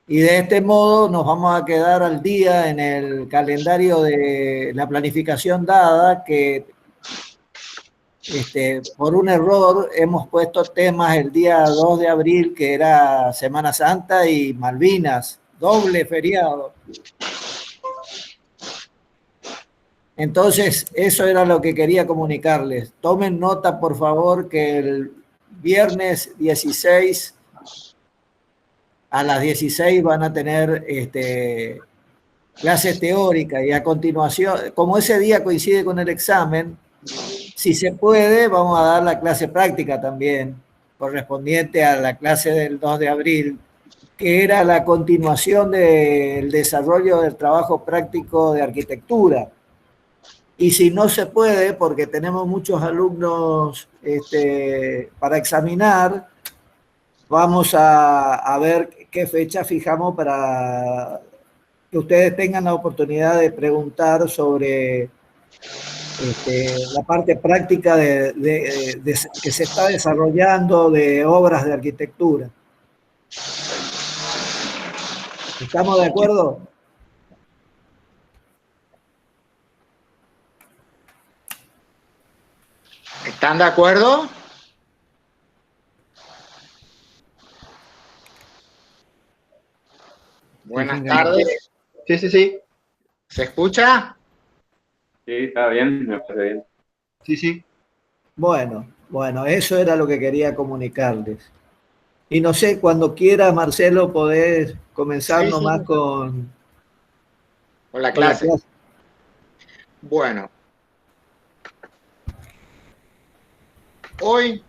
Y de este modo nos vamos a quedar al día en el calendario de la planificación dada, que por un error hemos puesto temas el día 2 de abril, que era Semana Santa y Malvinas, doble feriado. Entonces, eso era lo que quería comunicarles. Tomen nota, por favor, que el viernes 16 a las 16 van a tener clases teóricas y a continuación, como ese día coincide con el examen, si se puede, vamos a dar la clase práctica también, correspondiente a la clase del 2 de abril, que era la continuación del desarrollo del trabajo práctico de arquitectura. Y si no se puede, porque tenemos muchos alumnos para examinar, vamos a ver qué fecha fijamos para que ustedes tengan la oportunidad de preguntar sobre la parte práctica que se está desarrollando de obras de arquitectura. ¿Estamos de acuerdo? ¿Están de acuerdo? Buenas tardes. Sí, sí, sí. ¿Se escucha? Sí, está bien, me parece bien. Sí, sí. Bueno, eso era lo que quería comunicarles. Y no sé, cuando quieras, Marcelo, podés comenzar nomás con la clase. Bueno. Hoy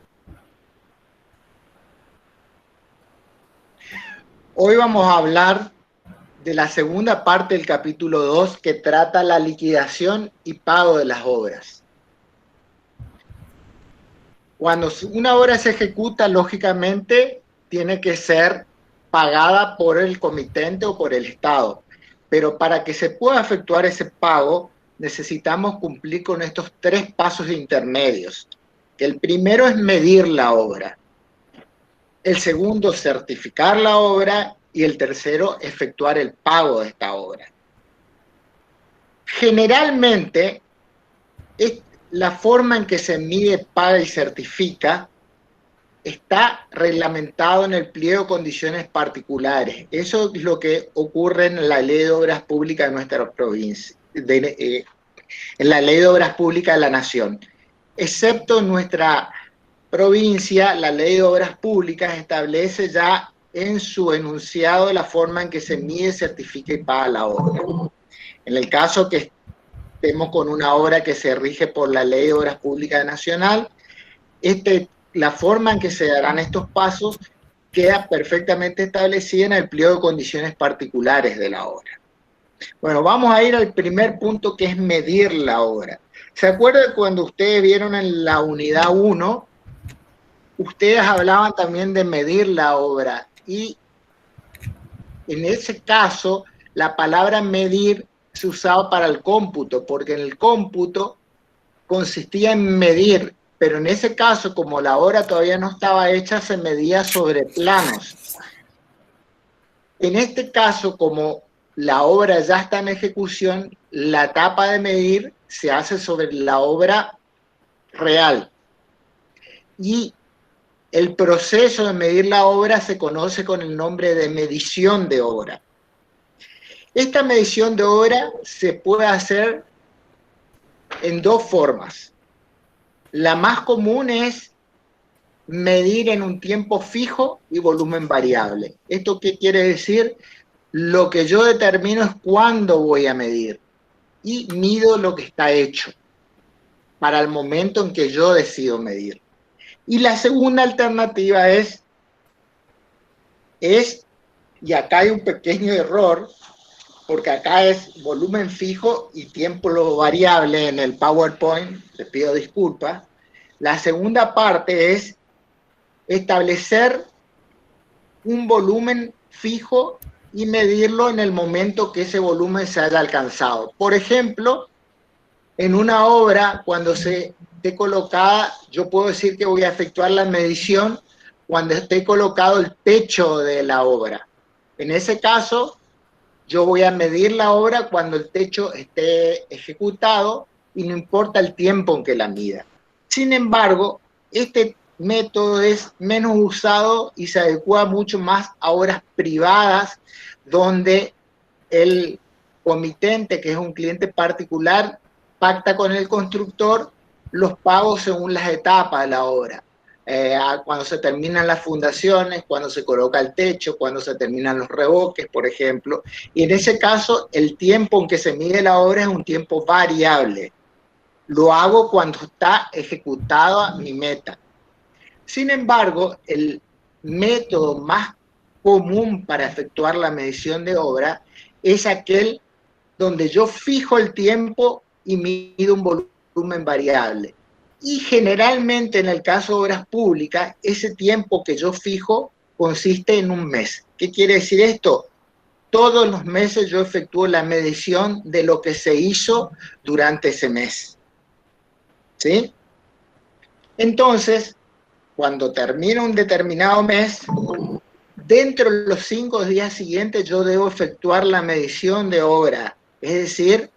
vamos a hablar de la segunda parte del capítulo 2, que trata la liquidación y pago de las obras. Cuando una obra se ejecuta, lógicamente, tiene que ser pagada por el comitente o por el Estado. Pero para que se pueda efectuar ese pago, necesitamos cumplir con estos 3 pasos intermedios. El primero es medir la obra. El segundo, certificar la obra. Y el tercero, efectuar el pago de esta obra. Generalmente, la forma en que se mide, paga y certifica está reglamentado en el pliego de condiciones particulares. Eso es lo que ocurre en la Ley de Obras Públicas de nuestra provincia, en la Ley de Obras Públicas de la Nación. Excepto en nuestra provincia, la Ley de Obras Públicas establece ya en su enunciado la forma en que se mide, certifica y paga la obra. En el caso que estemos con una obra que se rige por la Ley de Obras Públicas Nacional, la forma en que se darán estos pasos queda perfectamente establecida en el pliego de condiciones particulares de la obra. Bueno, vamos a ir al primer punto, que es medir la obra. ¿Se acuerdan cuando ustedes vieron en la unidad 1? Ustedes hablaban también de medir la obra, y en ese caso la palabra medir se usaba para el cómputo, porque en el cómputo consistía en medir, pero en ese caso, como la obra todavía no estaba hecha, se medía sobre planos. En este caso, como la obra ya está en ejecución, la etapa de medir se hace sobre la obra real. Y el proceso de medir la obra se conoce con el nombre de medición de obra. Esta medición de obra se puede hacer en 2 formas. La más común es medir en un tiempo fijo y volumen variable. ¿Esto qué quiere decir? Lo que yo determino es cuándo voy a medir, y mido lo que está hecho para el momento en que yo decido medir. Y la segunda alternativa es, y acá hay un pequeño error, porque acá es volumen fijo y tiempo variable en el PowerPoint, les pido disculpas. La segunda parte es establecer un volumen fijo y medirlo en el momento que ese volumen se haya alcanzado. Por ejemplo, en una obra, cuando se esté colocada, yo puedo decir que voy a efectuar la medición cuando esté colocado el techo de la obra. En ese caso, yo voy a medir la obra cuando el techo esté ejecutado y no importa el tiempo en que la mida. Sin embargo, este método es menos usado y se adecua mucho más a obras privadas donde el comitente, que es un cliente particular, pacta con el constructor los pagos según las etapas de la obra. Cuando se terminan las fundaciones, cuando se coloca el techo, cuando se terminan los revoques, por ejemplo. Y en ese caso, el tiempo en que se mide la obra es un tiempo variable. Lo hago cuando está ejecutada mi meta. Sin embargo, el método más común para efectuar la medición de obra es aquel donde yo fijo el tiempo y mido un volumen variable. Y generalmente en el caso de obras públicas, ese tiempo que yo fijo consiste en un mes. ¿Qué quiere decir esto? Todos los meses yo efectúo la medición de lo que se hizo durante ese mes. ¿Sí? Entonces, cuando termina un determinado mes, dentro de los 5 días siguientes yo debo efectuar la medición de obra, es decir,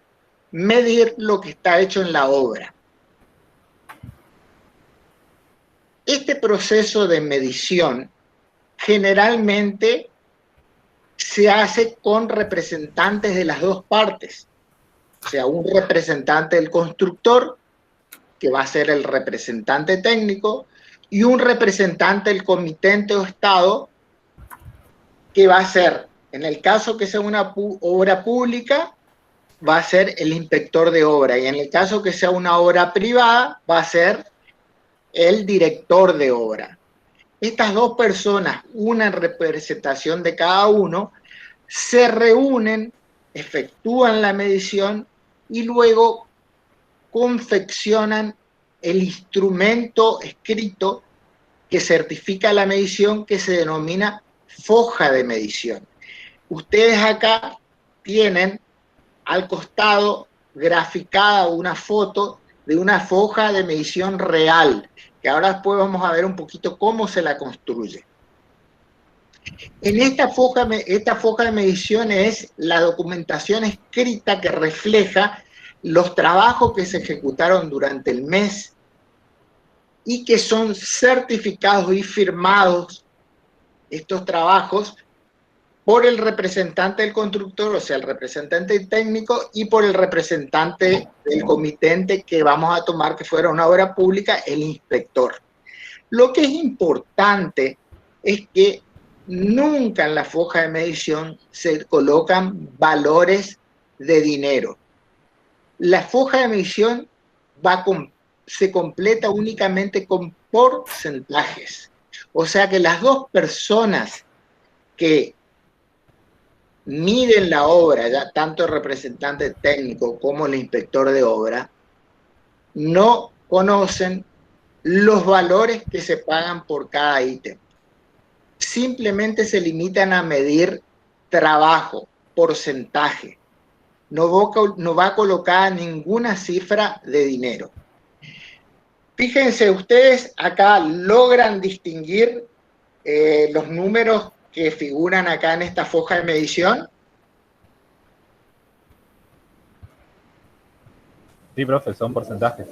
medir lo que está hecho en la obra. Este proceso de medición generalmente se hace con representantes de las dos partes, o sea, un representante del constructor, que va a ser el representante técnico, y un representante del comitente o estado, que va a ser, en el caso que sea una obra pública, va a ser el inspector de obra, y en el caso que sea una obra privada, va a ser el director de obra. Estas dos personas, una en representación de cada uno, se reúnen, efectúan la medición y luego confeccionan el instrumento escrito que certifica la medición, que se denomina foja de medición. Ustedes acá tienen al costado graficada una foto de una foja de medición real, que ahora después vamos a ver un poquito cómo se la construye. En esta foja de medición es la documentación escrita que refleja los trabajos que se ejecutaron durante el mes y que son certificados y firmados estos trabajos por el representante del constructor, o sea, el representante técnico, y por el representante del comitente que vamos a tomar que fuera una obra pública, el inspector. Lo que es importante es que nunca en la foja de medición se colocan valores de dinero. La foja de medición se completa únicamente con porcentajes. O sea que las dos personas que miden la obra, ya tanto el representante técnico como el inspector de obra, no conocen los valores que se pagan por cada ítem. Simplemente se limitan a medir trabajo, porcentaje. No va colocada ninguna cifra de dinero. Fíjense, ustedes acá logran distinguir los números que figuran acá en esta foja de medición. Sí, profe, son porcentajes.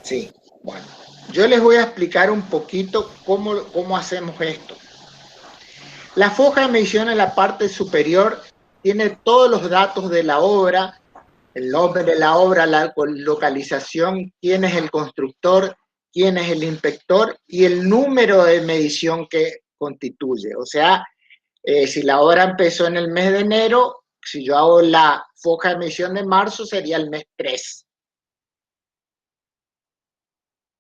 Sí, bueno. Yo les voy a explicar un poquito cómo hacemos esto. La foja de medición en la parte superior tiene todos los datos de la obra, el nombre de la obra, la localización, quién es el constructor, quién es el inspector y el número de medición que constituye. O sea, si la obra empezó en el mes de enero, si yo hago la foja de medición de marzo, sería el mes 3.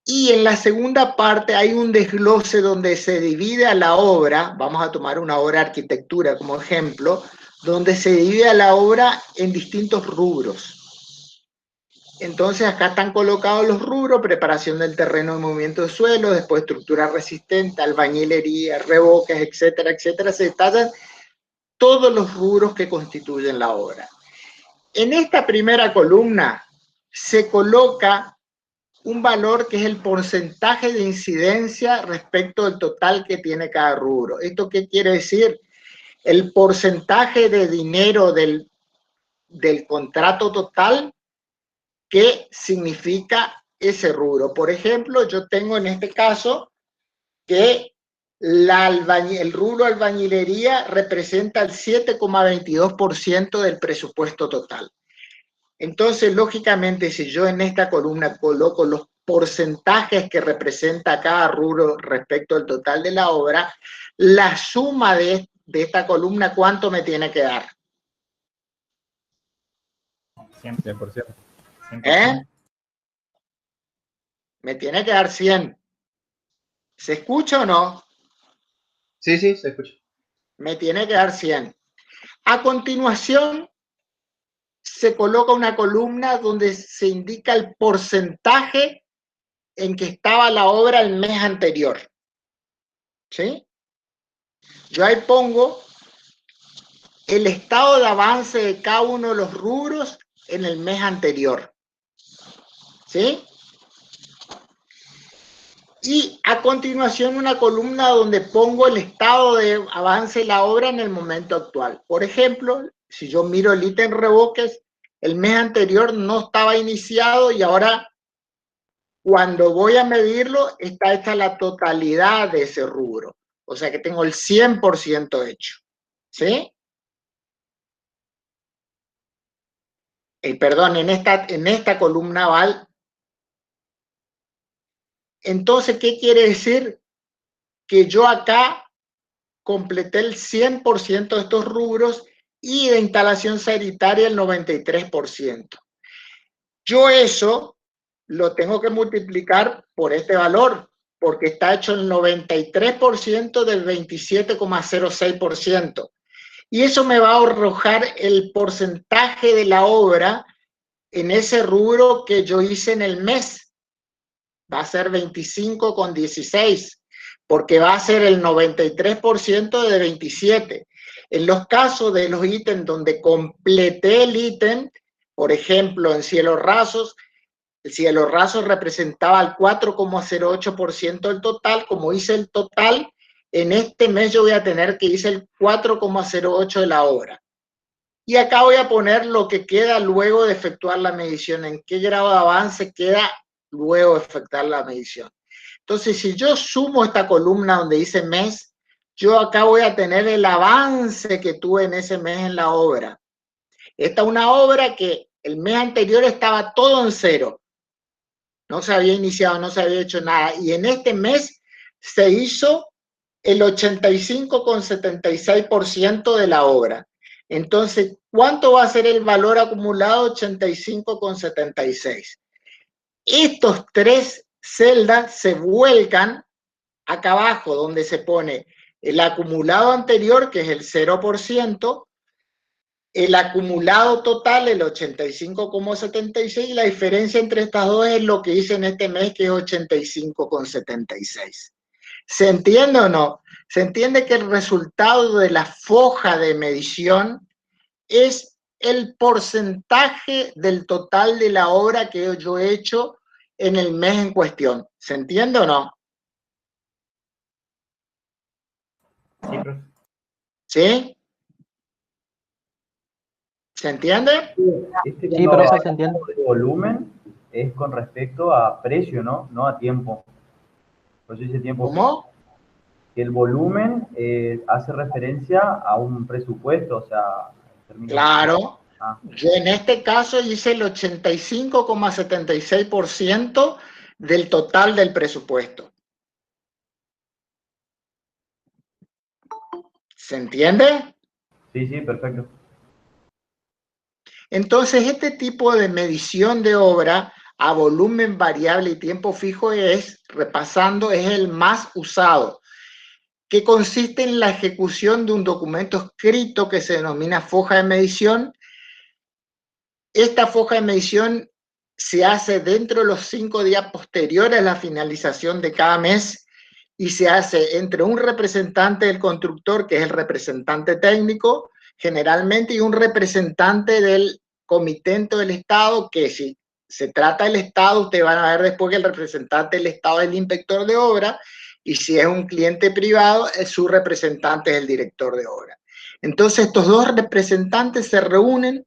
Y en la segunda parte hay un desglose donde se divide a la obra, vamos a tomar una obra de arquitectura como ejemplo, donde se divide a la obra en distintos rubros. Entonces acá están colocados los rubros: preparación del terreno y movimiento de suelo, después estructura resistente, albañilería, revoques, etcétera, etcétera. Se detallan todos los rubros que constituyen la obra. En esta primera columna se coloca un valor que es el porcentaje de incidencia respecto al total que tiene cada rubro. ¿Esto qué quiere decir? el porcentaje de dinero del contrato total que significa ese rubro. Por ejemplo, yo tengo en este caso que el rubro albañilería representa el 7,22% del presupuesto total. Entonces, lógicamente, si yo en esta columna coloco los porcentajes que representa cada rubro respecto al total de la obra, la suma de esta columna, ¿cuánto me tiene que dar? 100%. Me tiene que dar 100. ¿Se escucha o no? Sí, sí, se escucha. Me tiene que dar 100. A continuación, se coloca una columna donde se indica el porcentaje en que estaba la obra el mes anterior. ¿Sí? Yo ahí pongo el estado de avance de cada uno de los rubros en el mes anterior. ¿Sí? Y a continuación una columna donde pongo el estado de avance de la obra en el momento actual. Por ejemplo, si yo miro el ítem revoques, el mes anterior no estaba iniciado y ahora cuando voy a medirlo está hecha la totalidad de ese rubro. O sea que tengo el 100% hecho. ¿Sí? Perdón, en esta columna val. Entonces, ¿qué quiere decir? Que yo acá completé el 100% de estos rubros y de instalación sanitaria el 93%. Yo eso lo tengo que multiplicar por este valor, porque está hecho el 93% del 27,06%. Y eso me va a arrojar el porcentaje de la obra en ese rubro que yo hice en el mes. Va a ser 25,16, porque va a ser el 93% de 27. En los casos de los ítems donde completé el ítem, por ejemplo, en cielos rasos, el cielo raso representaba el 4,08% del total. Como hice el total, en este mes yo voy a tener que hice el 4,08% de la obra. Y acá voy a poner lo que queda luego de efectuar la medición, en qué grado de avance queda luego de efectuar la medición. Entonces, si yo sumo esta columna donde dice mes, yo acá voy a tener el avance que tuve en ese mes en la obra. Esta es una obra que el mes anterior estaba todo en cero. No se había iniciado, no se había hecho nada. Y en este mes se hizo el 85,76% de la obra. Entonces, ¿cuánto va a ser el valor acumulado? 85,76. Estos tres celdas se vuelcan acá abajo, donde se pone el acumulado anterior, que es el 0%, el acumulado total, el 85,76, y la diferencia entre estas dos es lo que hice en este mes, que es 85,76. ¿Se entiende o no? Se entiende que el resultado de la foja de medición es el porcentaje del total de la obra que yo he hecho en el mes en cuestión. ¿Se entiende o no? Sí, profe. ¿Sí? ¿Se entiende? Sí, profe, se entiende. El volumen es con respecto a precio, ¿no? No a tiempo. Pues ese tiempo. ¿Cómo? El volumen hace referencia a un presupuesto, o sea... Claro. Yo en este caso hice el 85,76% del total del presupuesto. ¿Se entiende? Sí, sí, perfecto. Entonces, este tipo de medición de obra a volumen variable y tiempo fijo es, repasando, es el más usado, que consiste en la ejecución de un documento escrito que se denomina foja de medición. Esta foja de medición se hace dentro de los 5 días posteriores a la finalización de cada mes y se hace entre un representante del constructor, que es el representante técnico, generalmente, y un representante del comitente del Estado, que si se trata del Estado, ustedes van a ver después que el representante del Estado es el inspector de obra, y si es un cliente privado, su representante es el director de obra. Entonces estos dos representantes se reúnen,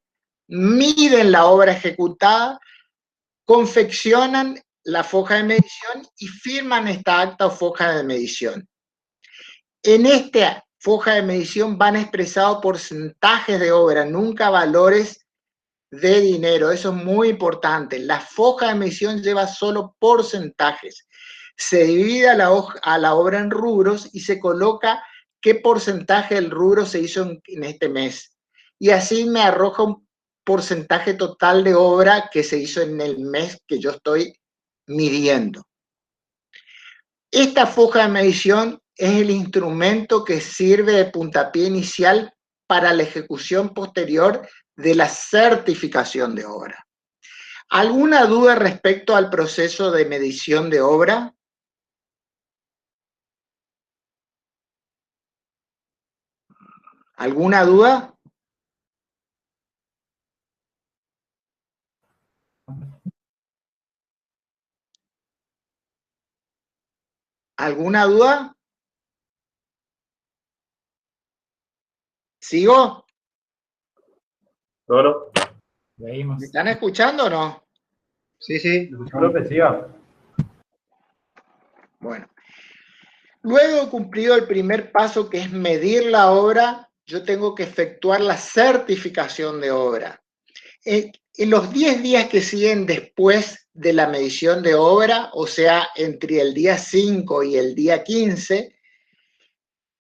miden la obra ejecutada, confeccionan la foja de medición y firman esta acta o foja de medición. En esta foja de medición van expresados porcentajes de obra, nunca valores de dinero. Eso es muy importante. La foja de medición lleva solo porcentajes. Se divide a la obra en rubros y se coloca qué porcentaje del rubro se hizo en este mes. Y así me arroja un porcentaje total de obra que se hizo en el mes que yo estoy midiendo. Esta foja de medición es el instrumento que sirve de puntapié inicial para la ejecución posterior de la certificación de obra. ¿Alguna duda respecto al proceso de medición de obra? ¿Alguna duda? ¿Alguna duda? ¿Sigo? ¿Todo? Leímos. ¿Me están escuchando o no? Sí, sí, profe, siga. Bueno, luego de cumplido el primer paso, que es medir la obra, yo tengo que efectuar la certificación de obra. En los 10 días que siguen después de la medición de obra, o sea, entre el día 5 y el día 15,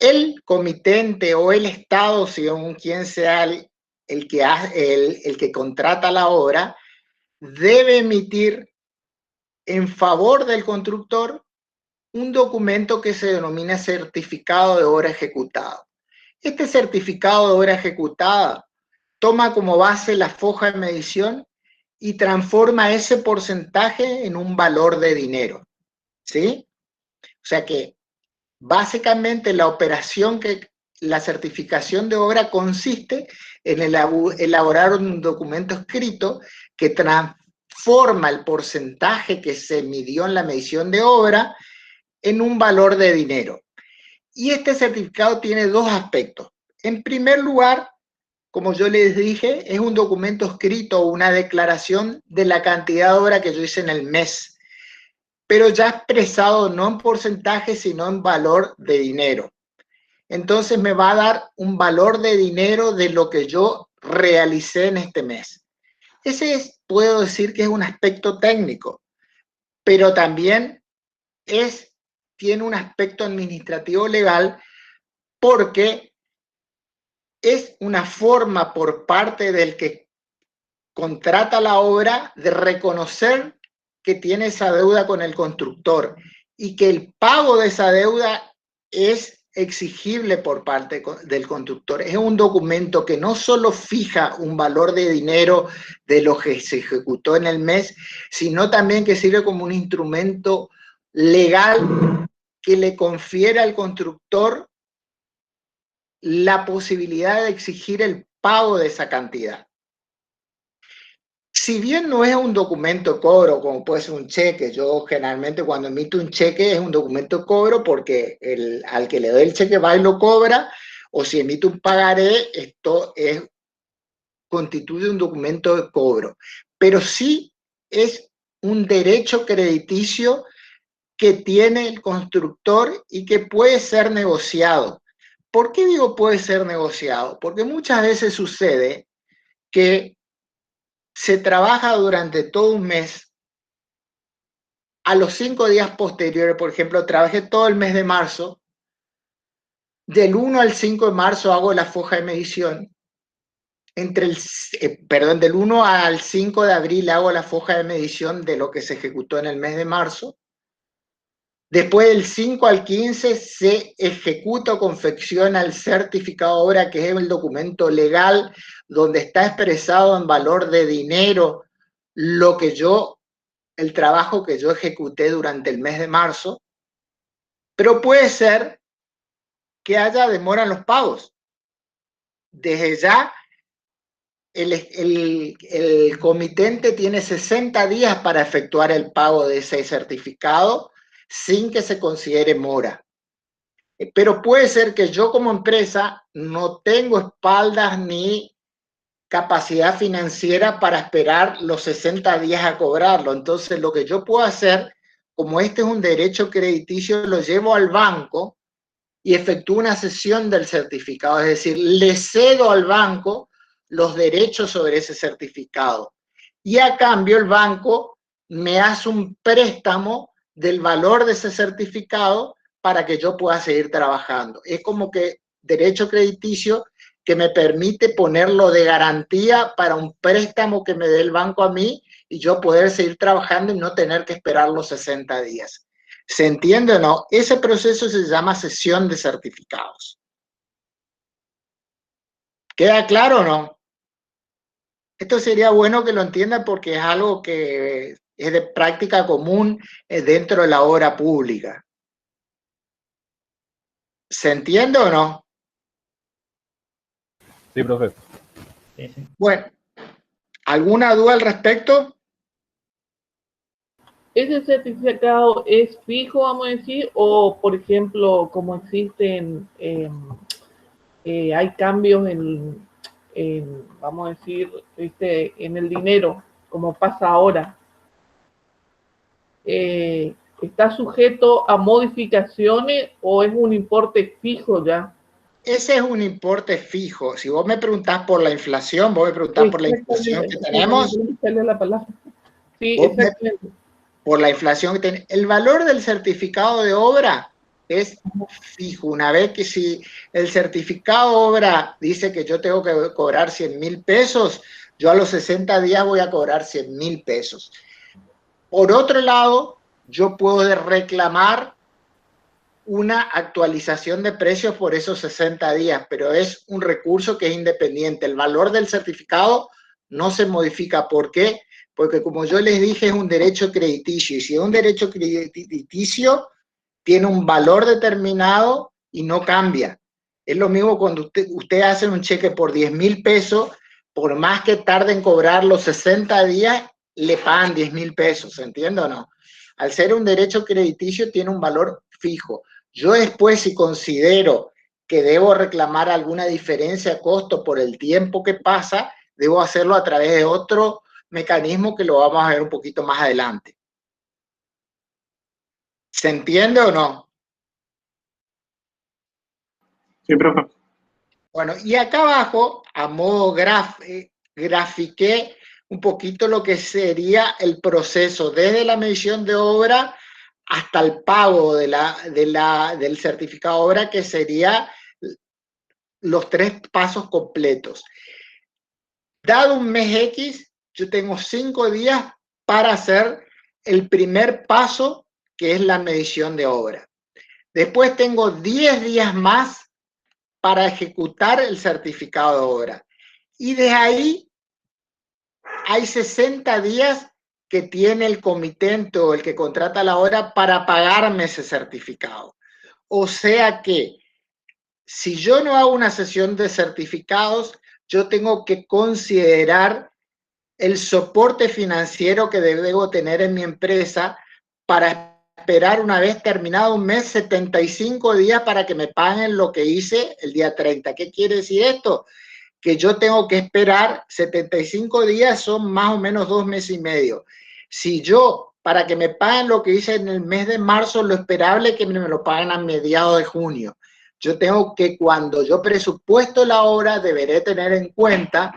el comitente o el Estado, según quien sea el que contrata la obra, debe emitir en favor del constructor un documento que se denomina certificado de obra ejecutada. Este certificado de obra ejecutada toma como base la foja de medición y transforma ese porcentaje en un valor de dinero, ¿sí? O sea que básicamente la certificación de obra consiste en elaborar un documento escrito que transforma el porcentaje que se midió en la medición de obra en un valor de dinero. Y este certificado tiene dos aspectos. En primer lugar, como yo les dije, es un documento escrito, una declaración de la cantidad de obra que yo hice en el mes, pero ya expresado no en porcentaje, sino en valor de dinero. Entonces me va a dar un valor de dinero de lo que yo realicé en este mes. Puedo decir que es un aspecto técnico, pero también tiene un aspecto administrativo legal, porque es una forma por parte del que contrata la obra de reconocer que tiene esa deuda con el constructor y que el pago de esa deuda es exigible por parte del constructor. Es un documento que no solo fija un valor de dinero de lo que se ejecutó en el mes, sino también que sirve como un instrumento legal que le confiere al constructor la posibilidad de exigir el pago de esa cantidad. Si bien no es un documento de cobro, como puede ser un cheque, yo generalmente cuando emito un cheque es un documento de cobro porque al que le doy el cheque va y lo cobra, o si emito un pagaré, esto constituye un documento de cobro. Pero sí es un derecho crediticio que tiene el constructor y que puede ser negociado. ¿Por qué digo puede ser negociado? Porque muchas veces sucede que se trabaja durante todo un mes. A los 5 días posteriores, por ejemplo, trabajé todo el mes de marzo. Del 1 al 5 de marzo hago la foja de medición. Del 1 al 5 de abril hago la foja de medición de lo que se ejecutó en el mes de marzo. Después del 5 al 15 se ejecuta o confecciona el certificado de obra, que es el documento legal donde está expresado en valor de dinero el trabajo que yo ejecuté durante el mes de marzo. Pero puede ser que haya demora en los pagos. Desde ya, el comitente tiene 60 días para efectuar el pago de ese certificado sin que se considere mora. Pero puede ser que yo como empresa no tengo espaldas ni capacidad financiera para esperar los 60 días a cobrarlo. Entonces, lo que yo puedo hacer, como este es un derecho crediticio, lo llevo al banco y efectúo una cesión del certificado. Es decir, le cedo al banco los derechos sobre ese certificado. Y a cambio el banco me hace un préstamo del valor de ese certificado para que yo pueda seguir trabajando. Es como que derecho crediticio que me permite ponerlo de garantía para un préstamo que me dé el banco a mí y yo poder seguir trabajando y no tener que esperar los 60 días. ¿Se entiende o no? Ese proceso se llama cesión de certificados. ¿Queda claro o no? Esto sería bueno que lo entiendan porque es algo que es de práctica común dentro de la obra pública. ¿Se entiende o no? Sí, profe. Sí. Bueno, ¿alguna duda al respecto? ¿Ese certificado es fijo, vamos a decir, o por ejemplo, como existen, hay cambios vamos a decir, en el dinero, como pasa ahora? ¿Está sujeto a modificaciones o es un importe fijo ya? Ese es un importe fijo. Si vos me preguntás por la inflación, vos me preguntás por la inflación que tenemos. Sí, exactamente. Por la inflación que tenemos. El valor del certificado de obra es fijo. Una vez que si el certificado de obra dice que yo tengo que cobrar 100.000 pesos, yo a los 60 días voy a cobrar 100.000 pesos. Por otro lado, yo puedo reclamar una actualización de precios por esos 60 días, pero es un recurso que es independiente. El valor del certificado no se modifica. ¿Por qué? Porque como yo les dije, es un derecho crediticio, y si es un derecho crediticio, tiene un valor determinado y no cambia. Es lo mismo cuando usted hace un cheque por 10.000 pesos, por más que tarde en cobrar los 60 días, le pagan 10.000 pesos, ¿entiende o no? Al ser un derecho crediticio, tiene un valor fijo. Yo después, si considero que debo reclamar alguna diferencia de costo por el tiempo que pasa, debo hacerlo a través de otro mecanismo que lo vamos a ver un poquito más adelante. ¿Se entiende o no? Sí, profe. Bueno, y acá abajo, a modo grafiqué un poquito lo que sería el proceso desde la medición de obra hasta el pago del certificado de obra, que sería los 3 pasos completos. Dado un mes X, yo tengo 5 días para hacer el primer paso, que es la medición de obra. Después tengo 10 días más para ejecutar el certificado de obra. Y de ahí hay 60 días que tiene el comitente o el que contrata la obra para pagarme ese certificado. O sea que si yo no hago una sesión de certificados, yo tengo que considerar el soporte financiero que debo tener en mi empresa para esperar, una vez terminado un mes, 75 días para que me paguen lo que hice el día 30. ¿Qué quiere decir esto? Que yo tengo que esperar 75 días, son más o menos 2 meses y medio. Si yo, para que me paguen lo que hice en el mes de marzo, lo esperable es que me lo paguen a mediados de junio. Yo tengo que, cuando yo presupuesto la obra, deberé tener en cuenta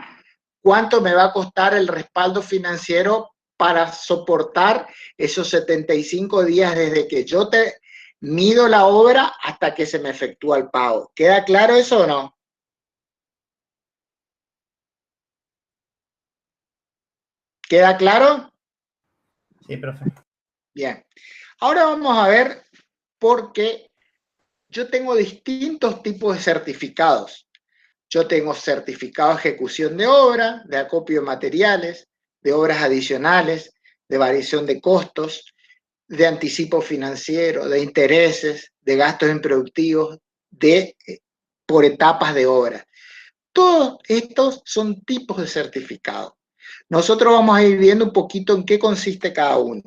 cuánto me va a costar el respaldo financiero para soportar esos 75 días desde que yo mido la obra hasta que se me efectúa el pago. ¿Queda claro eso o no? ¿Queda claro? Sí, profe. Bien. Ahora vamos a ver por qué yo tengo distintos tipos de certificados. Yo tengo certificado de ejecución de obra, de acopio de materiales, de obras adicionales, de variación de costos, de anticipo financiero, de intereses, de gastos improductivos, por etapas de obra. Todos estos son tipos de certificados. Nosotros vamos a ir viendo un poquito en qué consiste cada uno.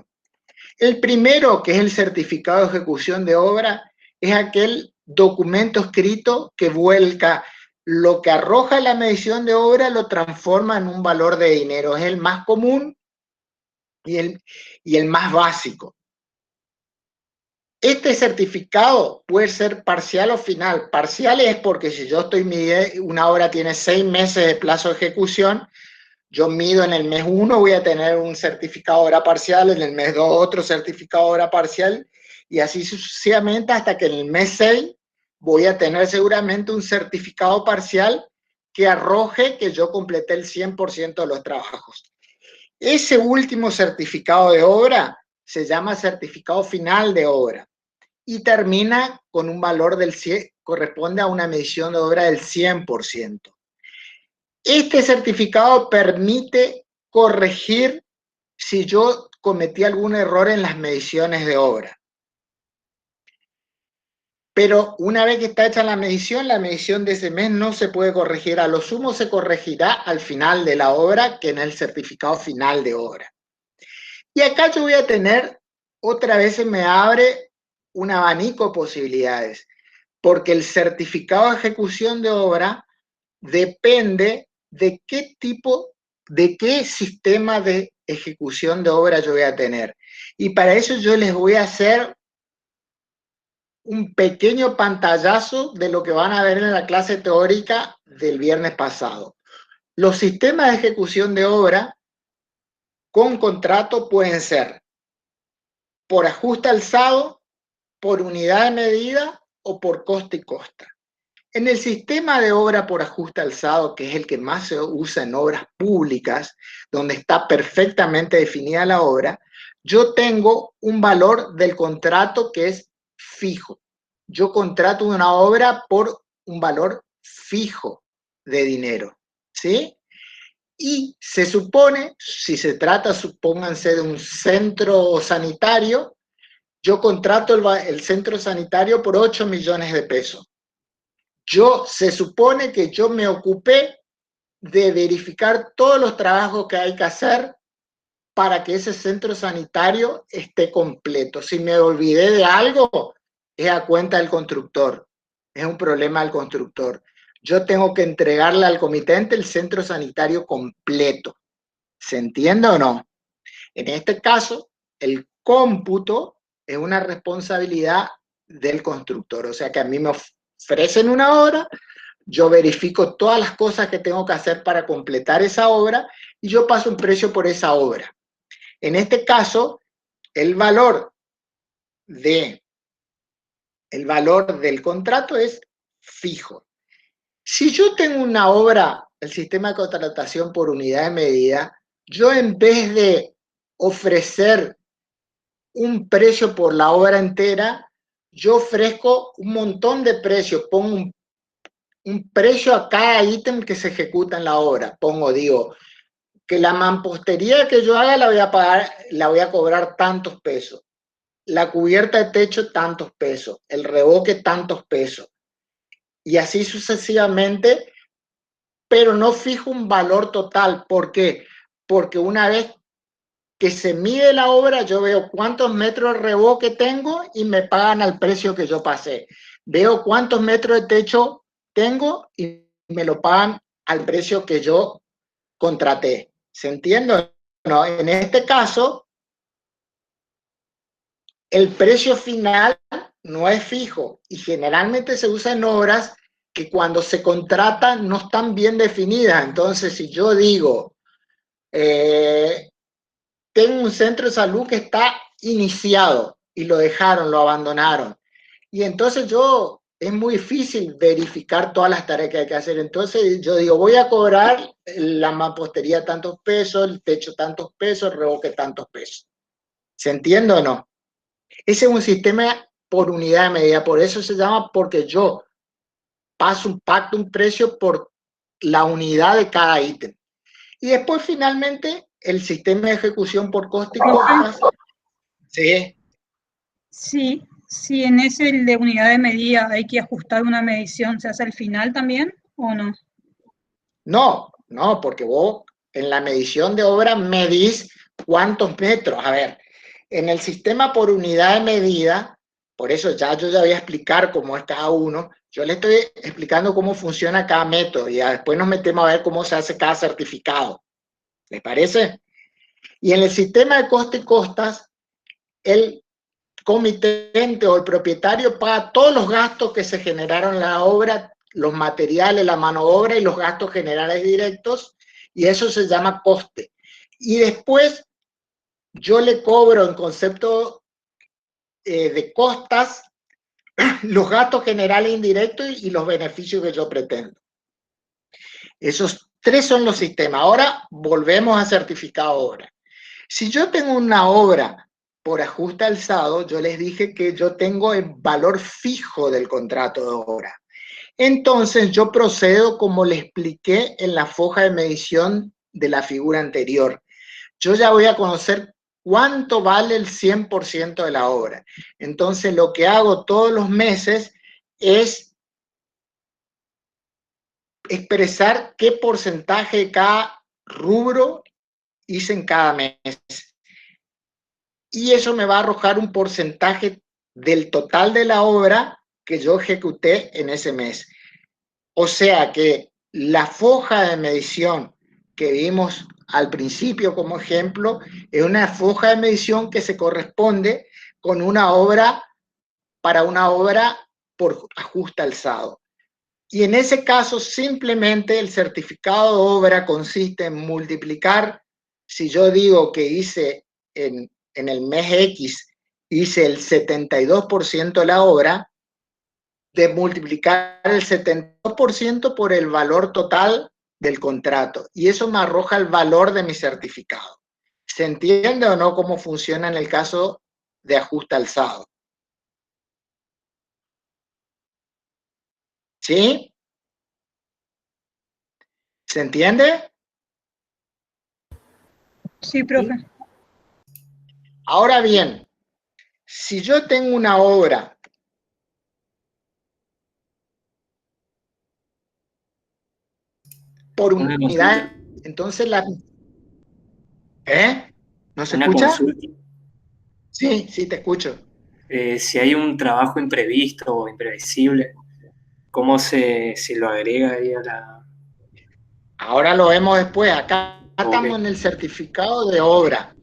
El primero, que es el certificado de ejecución de obra, es aquel documento escrito que vuelca lo que arroja la medición de obra, lo transforma en un valor de dinero. Es el más común y el más básico. Este certificado puede ser parcial o final. Parcial es porque si yo estoy midiendo, una obra tiene 6 meses de plazo de ejecución, yo mido en el mes 1, voy a tener un certificado de obra parcial, en el mes 2 otro certificado de obra parcial, y así sucesivamente hasta que en el mes 6 voy a tener seguramente un certificado parcial que arroje que yo completé el 100% de los trabajos. Ese último certificado de obra se llama certificado final de obra y termina con un valor del 100, corresponde a una medición de obra del 100%. Este certificado permite corregir si yo cometí algún error en las mediciones de obra. Pero una vez que está hecha la medición de ese mes no se puede corregir. A lo sumo se corregirá al final de la obra, que en el certificado final de obra. Y acá yo voy a tener, otra vez se me abre un abanico de posibilidades, porque el certificado de ejecución de obra depende de qué tipo, de qué sistema de ejecución de obra yo voy a tener. Y para eso yo les voy a hacer un pequeño pantallazo de lo que van a ver en la clase teórica del viernes pasado. Los sistemas de ejecución de obra con contrato pueden ser por ajuste alzado, por unidad de medida o por coste y costa. En el sistema de obra por ajuste alzado, que es el que más se usa en obras públicas, donde está perfectamente definida la obra, yo tengo un valor del contrato que es fijo. Yo contrato una obra por un valor fijo de dinero, ¿sí? Y se supone, si se trata, supónganse, de un centro sanitario, yo contrato el centro sanitario por 8 millones de pesos. Se supone que yo me ocupé de verificar todos los trabajos que hay que hacer para que ese centro sanitario esté completo. Si me olvidé de algo, es a cuenta del constructor, es un problema del constructor. Yo tengo que entregarle al comitente el centro sanitario completo. ¿Se entiende o no? En este caso, el cómputo es una responsabilidad del constructor. O sea que a mí me ofrecen una obra, yo verifico todas las cosas que tengo que hacer para completar esa obra y yo paso un precio por esa obra. En este caso, el valor del contrato es fijo. Si yo tengo una obra, el sistema de contratación por unidad de medida, yo en vez de ofrecer un precio por la obra entera, yo ofrezco un montón de precios, pongo un precio a cada ítem que se ejecuta en la obra. Digo, que la mampostería que yo haga la voy a pagar, la voy a cobrar tantos pesos. La cubierta de techo, tantos pesos. El revoque, tantos pesos. Y así sucesivamente, pero no fijo un valor total. ¿Por qué? Porque una vez que se mide la obra, yo veo cuántos metros de revoque tengo y me pagan al precio que yo pasé. Veo cuántos metros de techo tengo y me lo pagan al precio que yo contraté. ¿Se entiende? No, en este caso, el precio final no es fijo y generalmente se usa en obras que cuando se contratan no están bien definidas. Entonces, si yo digo, tengo un centro de salud que está iniciado y lo dejaron, lo abandonaron. Y entonces es muy difícil verificar todas las tareas que hay que hacer. Entonces yo digo, voy a cobrar la mampostería tantos pesos, el techo tantos pesos, el revoque tantos pesos. ¿Se entiende o no? Ese es un sistema por unidad de medida. Por eso se llama, porque yo pacto un precio por la unidad de cada ítem. Y después finalmente el sistema de ejecución por coste y costas. Sí. Sí, en ese de unidad de medida hay que ajustar una medición, ¿se hace al final también o no? No, porque vos en la medición de obra medís cuántos metros. A ver, en el sistema por unidad de medida, Por eso yo ya voy a explicar cómo es cada uno. Yo le estoy explicando cómo funciona cada método y después nos metemos a ver cómo se hace cada certificado. ¿Les parece? Y en el sistema de coste y costas, el comitente o el propietario paga todos los gastos que se generaron en la obra, los materiales, la mano de obra y los gastos generales directos, y eso se llama coste. Y después yo le cobro en concepto de costas los gastos generales indirectos y los beneficios que yo pretendo. Esos tres son los sistemas. Ahora volvemos a certificado de obra. Si yo tengo una obra por ajuste alzado, yo les dije que yo tengo el valor fijo del contrato de obra. Entonces yo procedo como le expliqué en la foja de medición de la figura anterior. Yo ya voy a conocer cuánto vale el 100% de la obra. Entonces lo que hago todos los meses es expresar qué porcentaje de cada rubro hice en cada mes. Y eso me va a arrojar un porcentaje del total de la obra que yo ejecuté en ese mes. O sea que la foja de medición que vimos al principio como ejemplo es una foja de medición que se corresponde con una obra para una obra por ajuste alzado. Y en ese caso simplemente el certificado de obra consiste en multiplicar, si yo digo que hice en el mes X, hice el 72% de la obra, de multiplicar el 72% por el valor total del contrato. Y eso me arroja el valor de mi certificado. ¿Se entiende o no cómo funciona en el caso de ajuste alzado? ¿Sí? ¿Se entiende? Sí, profe. Ahora bien, si yo tengo una obra por unidad, entonces la... ¿No se escucha? Consulta. Sí, sí, te escucho. Si hay un trabajo imprevisto o imprevisible, ¿cómo se lo agrega ahí a la...? Ahora lo vemos después. Acá estamos en el certificado de obra.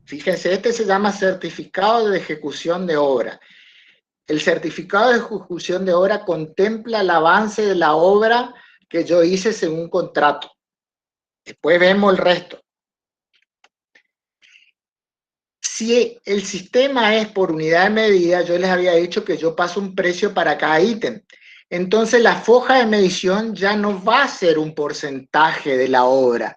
Fíjense, este se llama certificado de ejecución de obra. El certificado de ejecución de obra contempla el avance de la obra que yo hice según contrato. Después vemos el resto. Si el sistema es por unidad de medida, yo les había dicho que yo paso un precio para cada ítem. Entonces la foja de medición ya no va a ser un porcentaje de la obra.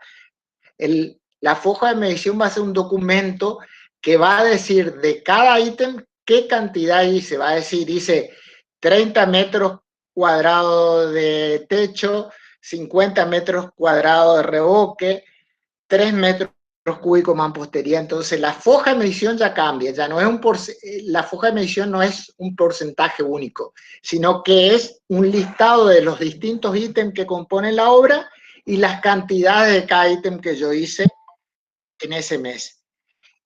La foja de medición va a ser un documento que va a decir de cada ítem qué cantidad hice. Va a decir, hice 30 metros cuadrados de techo, 50 metros cuadrados de revoque, 3 metros cúbicos mampostería. Entonces la foja de medición ya cambia, ya no es la foja de medición no es un porcentaje único, sino que es un listado de los distintos ítems que componen la obra y las cantidades de cada ítem que yo hice en ese mes.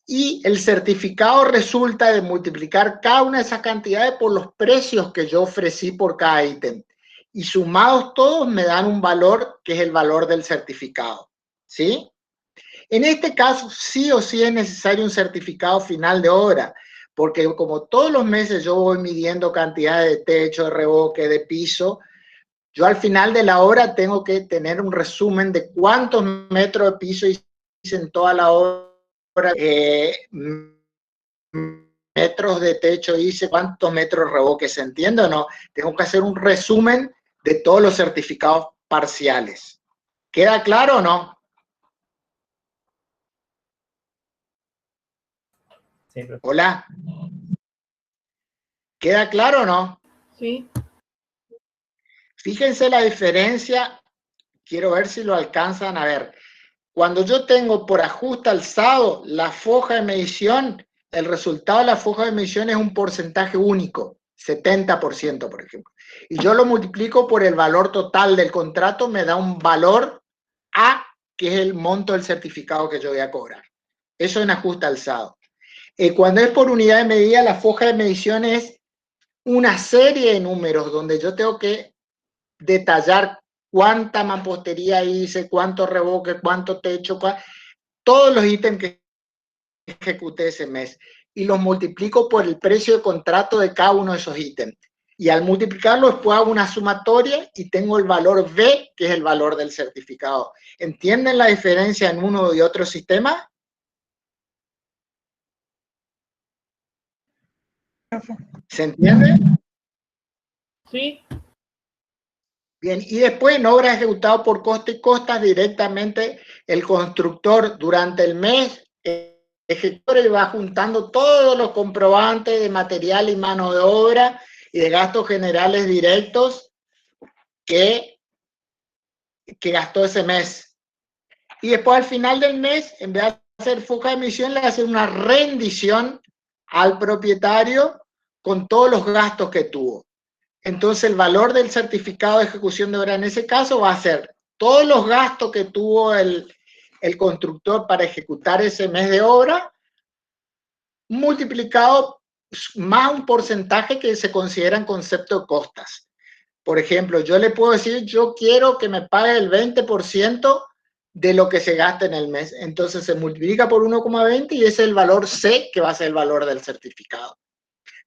Y el certificado resulta de multiplicar cada una de esas cantidades por los precios que yo ofrecí por cada ítem. Y sumados todos me dan un valor que es el valor del certificado. ¿Sí? En este caso, sí o sí es necesario un certificado final de obra, porque como todos los meses yo voy midiendo cantidades de techo, de revoque, de piso, yo al final de la obra tengo que tener un resumen de cuántos metros de piso hice en toda la obra, metros de techo hice, cuántos metros de revoque, ¿se entiende o no? Tengo que hacer un resumen de todos los certificados parciales. ¿Queda claro o no? Sí, profe. Hola. ¿Queda claro o no? Sí. Fíjense la diferencia, quiero ver si lo alcanzan a ver. Cuando yo tengo por ajuste alzado la foja de medición, el resultado de la foja de medición es un porcentaje único, 70%, por ejemplo. Y yo lo multiplico por el valor total del contrato, me da un valor A, que es el monto del certificado que yo voy a cobrar. Eso en ajuste alzado. Cuando es por unidad de medida, la foja de medición es una serie de números donde yo tengo que detallar cuánta mampostería hice, cuánto revoque, cuánto techo, todos los ítems que ejecuté ese mes y los multiplico por el precio de contrato de cada uno de esos ítems. Y al multiplicarlo después hago una sumatoria y tengo el valor B, que es el valor del certificado. ¿Entienden la diferencia en uno y otro sistema? ¿Se entiende? Sí, Bien, y después en obra ejecutado por coste y costas, directamente el constructor durante el mes ejecutor y va juntando todos los comprobantes de material y mano de obra y de gastos generales directos que gastó ese mes. Y después al final del mes, en vez de hacer foja de emisión, le hace una rendición al propietario con todos los gastos que tuvo. Entonces el valor del certificado de ejecución de obra en ese caso va a ser todos los gastos que tuvo el constructor para ejecutar ese mes de obra, multiplicado más un porcentaje que se considera en concepto de costas. Por ejemplo, yo le puedo decir, yo quiero que me pague el 20% de lo que se gasta en el mes. Entonces se multiplica por 1,20 y ese es el valor C, que va a ser el valor del certificado.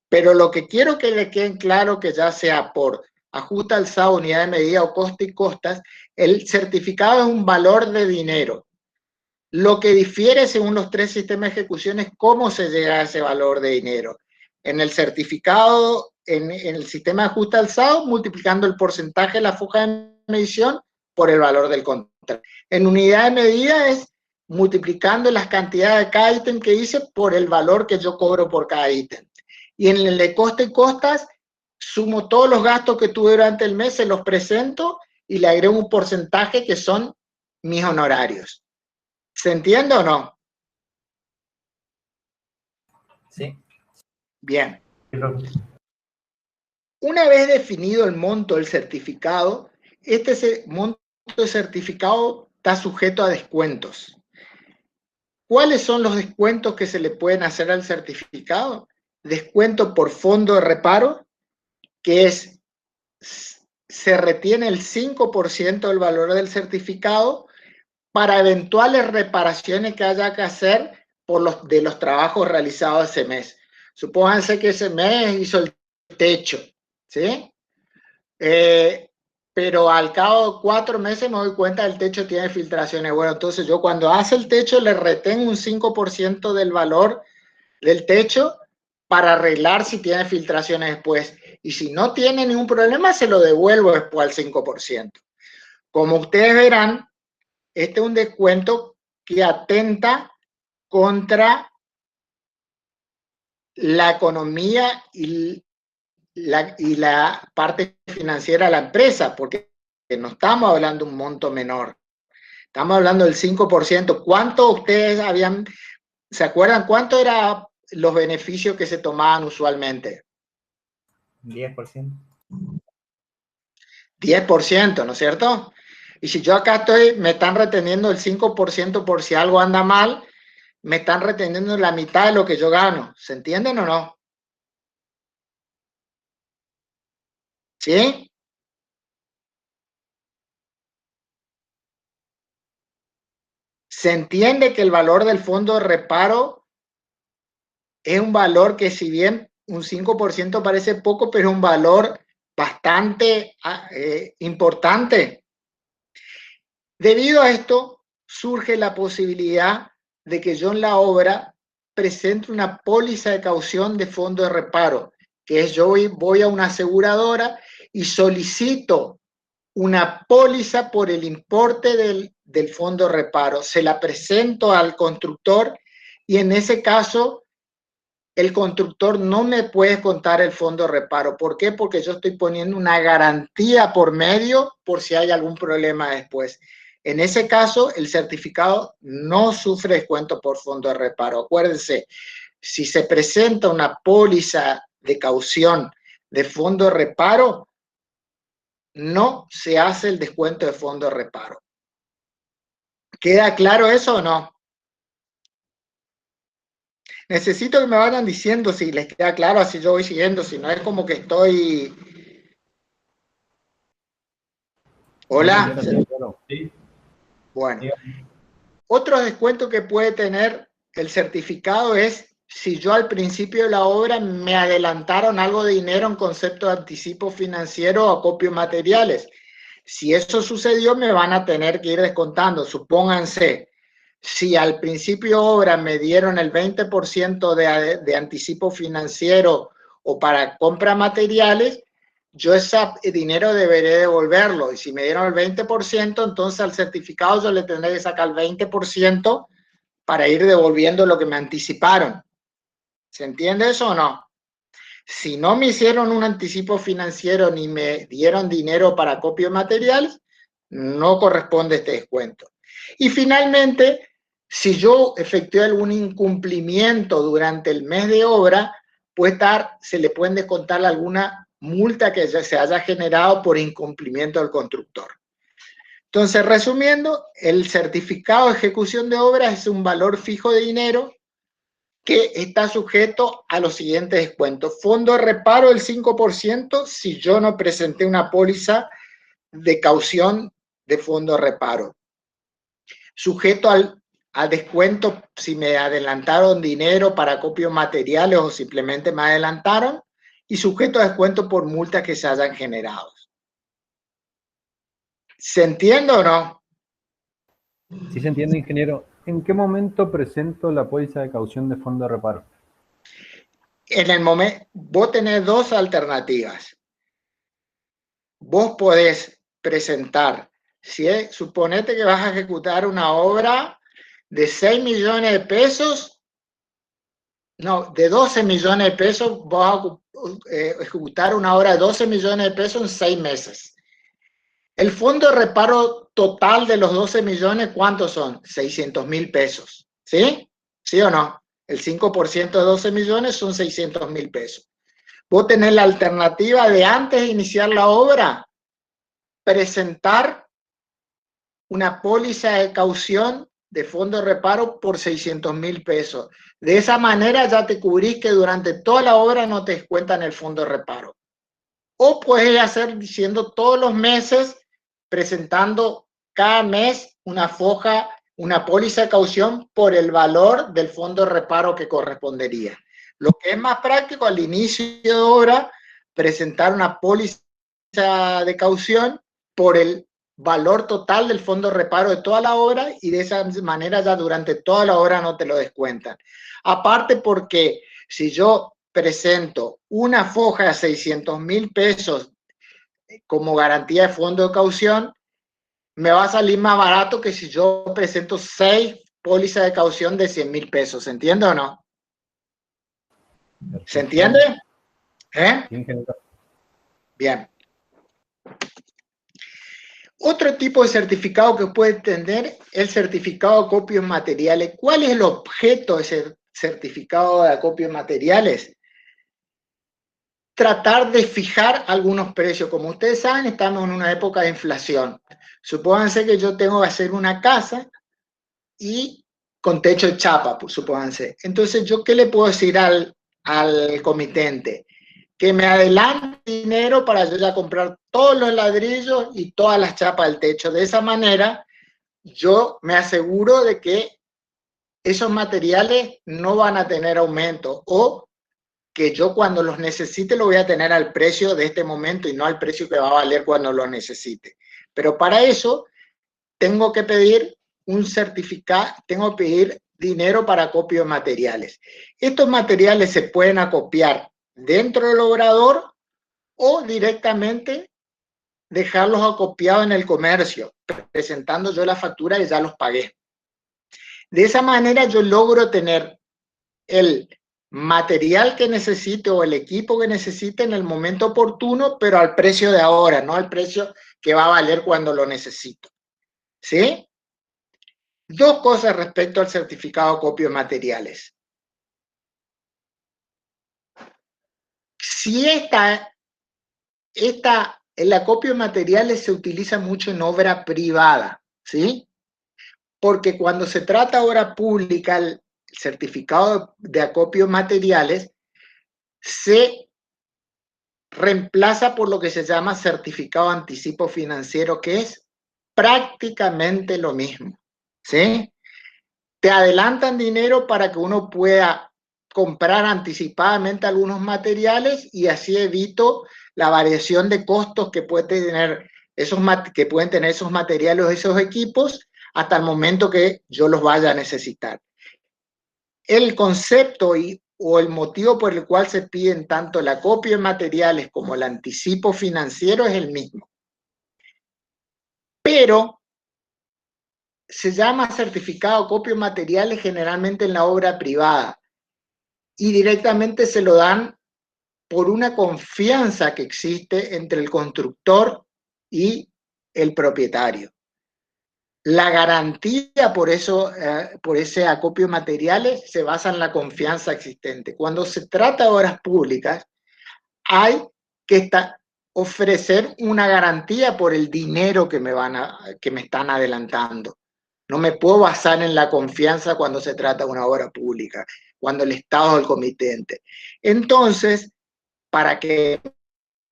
Pero lo que quiero que le quede claro, que ya sea por ajuste alzado, unidad de medida o coste y costas, el certificado es un valor de dinero. Lo que difiere según los tres sistemas de ejecución es cómo se llega a ese valor de dinero. En el certificado, en el sistema de ajuste alzado, multiplicando el porcentaje de la foja de medición por el valor del contrato. En unidad de medida es multiplicando las cantidades de cada ítem que hice por el valor que yo cobro por cada ítem. Y en el de coste y costas, sumo todos los gastos que tuve durante el mes, se los presento y le agrego un porcentaje que son mis honorarios. ¿Se entiende o no? Sí. Bien. Una vez definido el monto del certificado, este monto de certificado está sujeto a descuentos. ¿Cuáles son los descuentos que se le pueden hacer al certificado? Descuento por fondo de reparo, que es, se retiene el 5% del valor del certificado para eventuales reparaciones que haya que hacer de los trabajos realizados ese mes. Supónganse que ese mes hizo el techo, ¿sí? Pero al cabo de 4 meses me doy cuenta que el techo tiene filtraciones. Bueno, entonces yo cuando hace el techo le retengo un 5% del valor del techo para arreglar si tiene filtraciones después. Y si no tiene ningún problema, se lo devuelvo después al 5%. Como ustedes verán, este es un descuento que atenta contra la economía y la parte financiera de la empresa, porque no estamos hablando de un monto menor. Estamos hablando del 5%. ¿Cuánto ustedes se acuerdan cuánto eran los beneficios que se tomaban usualmente? 10%. 10%, ¿no es cierto? Y si yo acá me están reteniendo el 5% por si algo anda mal, me están reteniendo la mitad de lo que yo gano. ¿Se entienden o no? ¿Sí? Se entiende que el valor del fondo de reparo es un valor que, si bien un 5% parece poco, pero es un valor bastante importante. Debido a esto, surge la posibilidad de que yo en la obra presente una póliza de caución de fondo de reparo, que es yo voy a una aseguradora y solicito una póliza por el importe del fondo de reparo. Se la presento al constructor y en ese caso el constructor no me puede contar el fondo de reparo. ¿Por qué? Porque yo estoy poniendo una garantía por medio por si hay algún problema después. En ese caso, el certificado no sufre descuento por fondo de reparo. Acuérdense, si se presenta una póliza de caución de fondo de reparo, no se hace el descuento de fondo de reparo. ¿Queda claro eso o no? Necesito que me vayan diciendo si les queda claro, así yo voy siguiendo, si no es como que estoy... Hola. Sí. Bueno, otro descuento que puede tener el certificado es si yo al principio de la obra me adelantaron algo de dinero en concepto de anticipo financiero o acopio de materiales. Si eso sucedió, me van a tener que ir descontando. Supónganse, si al principio de obra me dieron el 20% de anticipo financiero o para compra materiales, yo ese dinero deberé devolverlo. Y si me dieron el 20%, entonces al certificado yo le tendré que sacar el 20% para ir devolviendo lo que me anticiparon. ¿Se entiende eso o no? Si no me hicieron un anticipo financiero ni me dieron dinero para acopio de materiales, no corresponde este descuento. Y finalmente, si yo efectué algún incumplimiento durante el mes de obra, se le pueden descontar alguna multa que se haya generado por incumplimiento del constructor. Entonces, resumiendo, el certificado de ejecución de obras es un valor fijo de dinero que está sujeto a los siguientes descuentos. Fondo de reparo del 5% si yo no presenté una póliza de caución de fondo de reparo. Sujeto al descuento si me adelantaron dinero para acopio de materiales o simplemente me adelantaron. Y sujeto a descuento por multas que se hayan generado. ¿Se entiende o no? Sí se entiende, ingeniero. ¿En qué momento presento la póliza de caución de fondo de reparo? En el momento, vos tenés dos alternativas. Vos podés presentar, suponete que vas a ejecutar una obra de 6 millones de pesos, no, de 12 millones de pesos, vas a ejecutar una obra de 12 millones de pesos en 6 meses. El fondo de reparo total de los 12 millones, ¿cuántos son? 600.000 pesos, ¿sí? ¿Sí o no? El 5% de 12 millones son 600.000 pesos. Vos tenés la alternativa de antes de iniciar la obra, presentar una póliza de caución de fondo de reparo por 600.000 pesos. De esa manera ya te cubrís que durante toda la obra no te descuentan el fondo de reparo. O puedes hacer diciendo todos los meses, presentando cada mes una póliza de caución por el valor del fondo de reparo que correspondería. Lo que es más práctico al inicio de obra, presentar una póliza de caución por el valor total del fondo de reparo de toda la obra y de esa manera ya durante toda la obra no te lo descuentan. Aparte porque si yo presento una foja de 600.000 pesos como garantía de fondo de caución, me va a salir más barato que si yo presento 6 pólizas de caución de 100.000 pesos. ¿Se entiende o no? ¿Se entiende? Bien. Otro tipo de certificado que puede tener el certificado de acopio de materiales. ¿Cuál es el objeto de ese certificado de acopio de materiales? Tratar de fijar algunos precios. Como ustedes saben, estamos en una época de inflación. Supónganse que yo tengo que hacer una casa y con techo de chapa, pues, supónganse. Entonces, ¿yo qué le puedo decir al comitente? Que me adelante dinero para yo ya comprar todos los ladrillos y todas las chapas del techo. De esa manera, yo me aseguro de que esos materiales no van a tener aumento o que yo cuando los necesite lo voy a tener al precio de este momento y no al precio que va a valer cuando lo necesite. Pero para eso tengo que pedir un certificado, tengo que pedir dinero para acopio de materiales. Estos materiales se pueden acopiar dentro del obrador o directamente dejarlos acopiados en el comercio, presentando yo la factura y ya los pagué. De esa manera yo logro tener el material que necesite o el equipo que necesite en el momento oportuno, pero al precio de ahora, no al precio que va a valer cuando lo necesito. ¿Sí? Dos cosas respecto al certificado de acopio de materiales. Si el acopio de materiales se utiliza mucho en obra privada, ¿sí? Porque cuando se trata de obra pública, certificado de acopio de materiales se reemplaza por lo que se llama certificado de anticipo financiero, que es prácticamente lo mismo, ¿sí? Te adelantan dinero para que uno pueda comprar anticipadamente algunos materiales y así evito la variación de costos que pueden tener esos materiales o esos equipos hasta el momento que yo los vaya a necesitar. El concepto o el motivo por el cual se piden tanto el acopio de materiales como el anticipo financiero es el mismo. Pero se llama certificado de acopio de materiales generalmente en la obra privada y directamente se lo dan por una confianza que existe entre el constructor y el propietario. La garantía por ese acopio de materiales se basa en la confianza existente. Cuando se trata de obras públicas, hay que ofrecer una garantía por el dinero que me están adelantando. No me puedo basar en la confianza cuando se trata de una obra pública, cuando el Estado es el comitente. Entonces, para que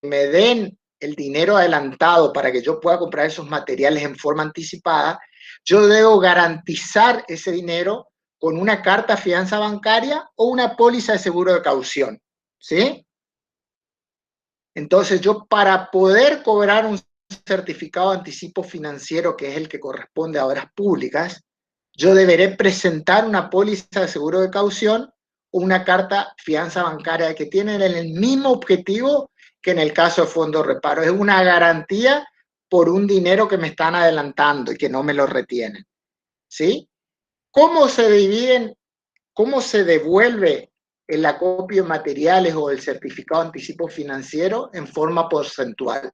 me den el dinero adelantado para que yo pueda comprar esos materiales en forma anticipada, yo debo garantizar ese dinero con una carta fianza bancaria o una póliza de seguro de caución, ¿sí? Entonces yo, para poder cobrar un certificado de anticipo financiero, que es el que corresponde a obras públicas, yo deberé presentar una póliza de seguro de caución o una carta fianza bancaria que tienen el mismo objetivo que en el caso de fondo de reparo. Es una garantía por un dinero que me están adelantando y que no me lo retienen, ¿sí? ¿Cómo se dividen, cómo se devuelve el acopio de materiales o el certificado de anticipo financiero? En forma porcentual.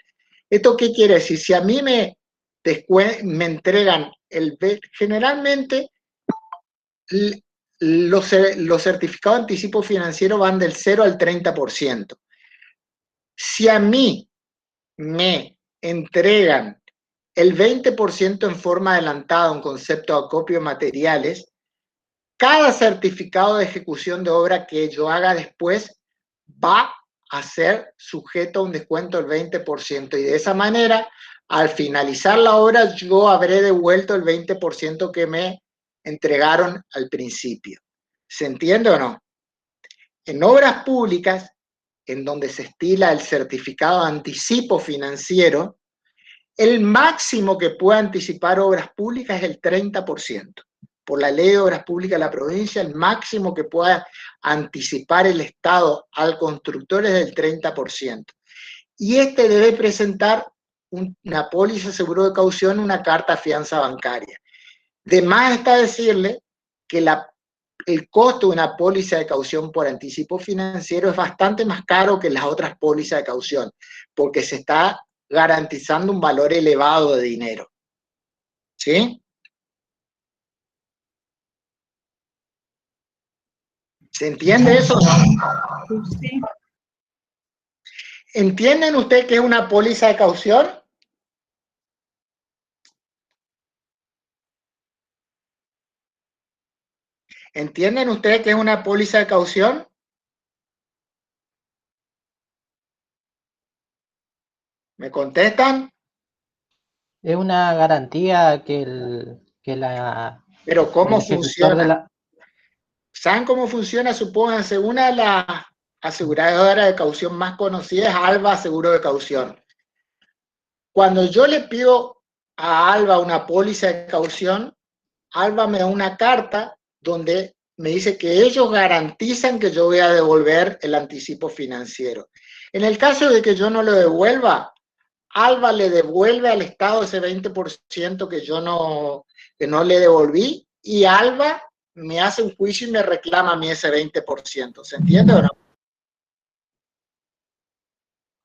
¿Esto qué quiere decir? Si a mí me entregan generalmente los certificados de anticipo financiero van del 0 al 30%. Si a mí me entregan el 20% en forma adelantada, un concepto de acopio de materiales, cada certificado de ejecución de obra que yo haga después va a ser sujeto a un descuento del 20%, y de esa manera, al finalizar la obra, yo habré devuelto el 20% que me entregaron al principio. ¿Se entiende o no? En obras públicas, en donde se estila el certificado de anticipo financiero, el máximo que puede anticipar obras públicas es el 30%. Por la ley de obras públicas de la provincia, el máximo que pueda anticipar el Estado al constructor es del 30%. Y este debe presentar una póliza de seguro de caución, una carta fianza bancaria. De más está decirle que el costo de una póliza de caución por anticipo financiero es bastante más caro que las otras pólizas de caución, porque se está garantizando un valor elevado de dinero. ¿Sí? ¿Se entiende eso o no? Sí. ¿Entienden ustedes qué es una póliza de caución? ¿Entienden ustedes qué es una póliza de caución? ¿Me contestan? Es una garantía que Pero ¿cómo el ejecutor funciona? ¿Saben cómo funciona? Supónganse, una de las aseguradoras de caución más conocidas es Alba Seguro de Caución. Cuando yo le pido a Alba una póliza de caución, Alba me da una carta donde me dice que ellos garantizan que yo voy a devolver el anticipo financiero. En el caso de que yo no lo devuelva, Alba le devuelve al Estado ese 20% que no le devolví, y Alba me hace un juicio y me reclama a mí ese 20%. ¿Se entiende o no?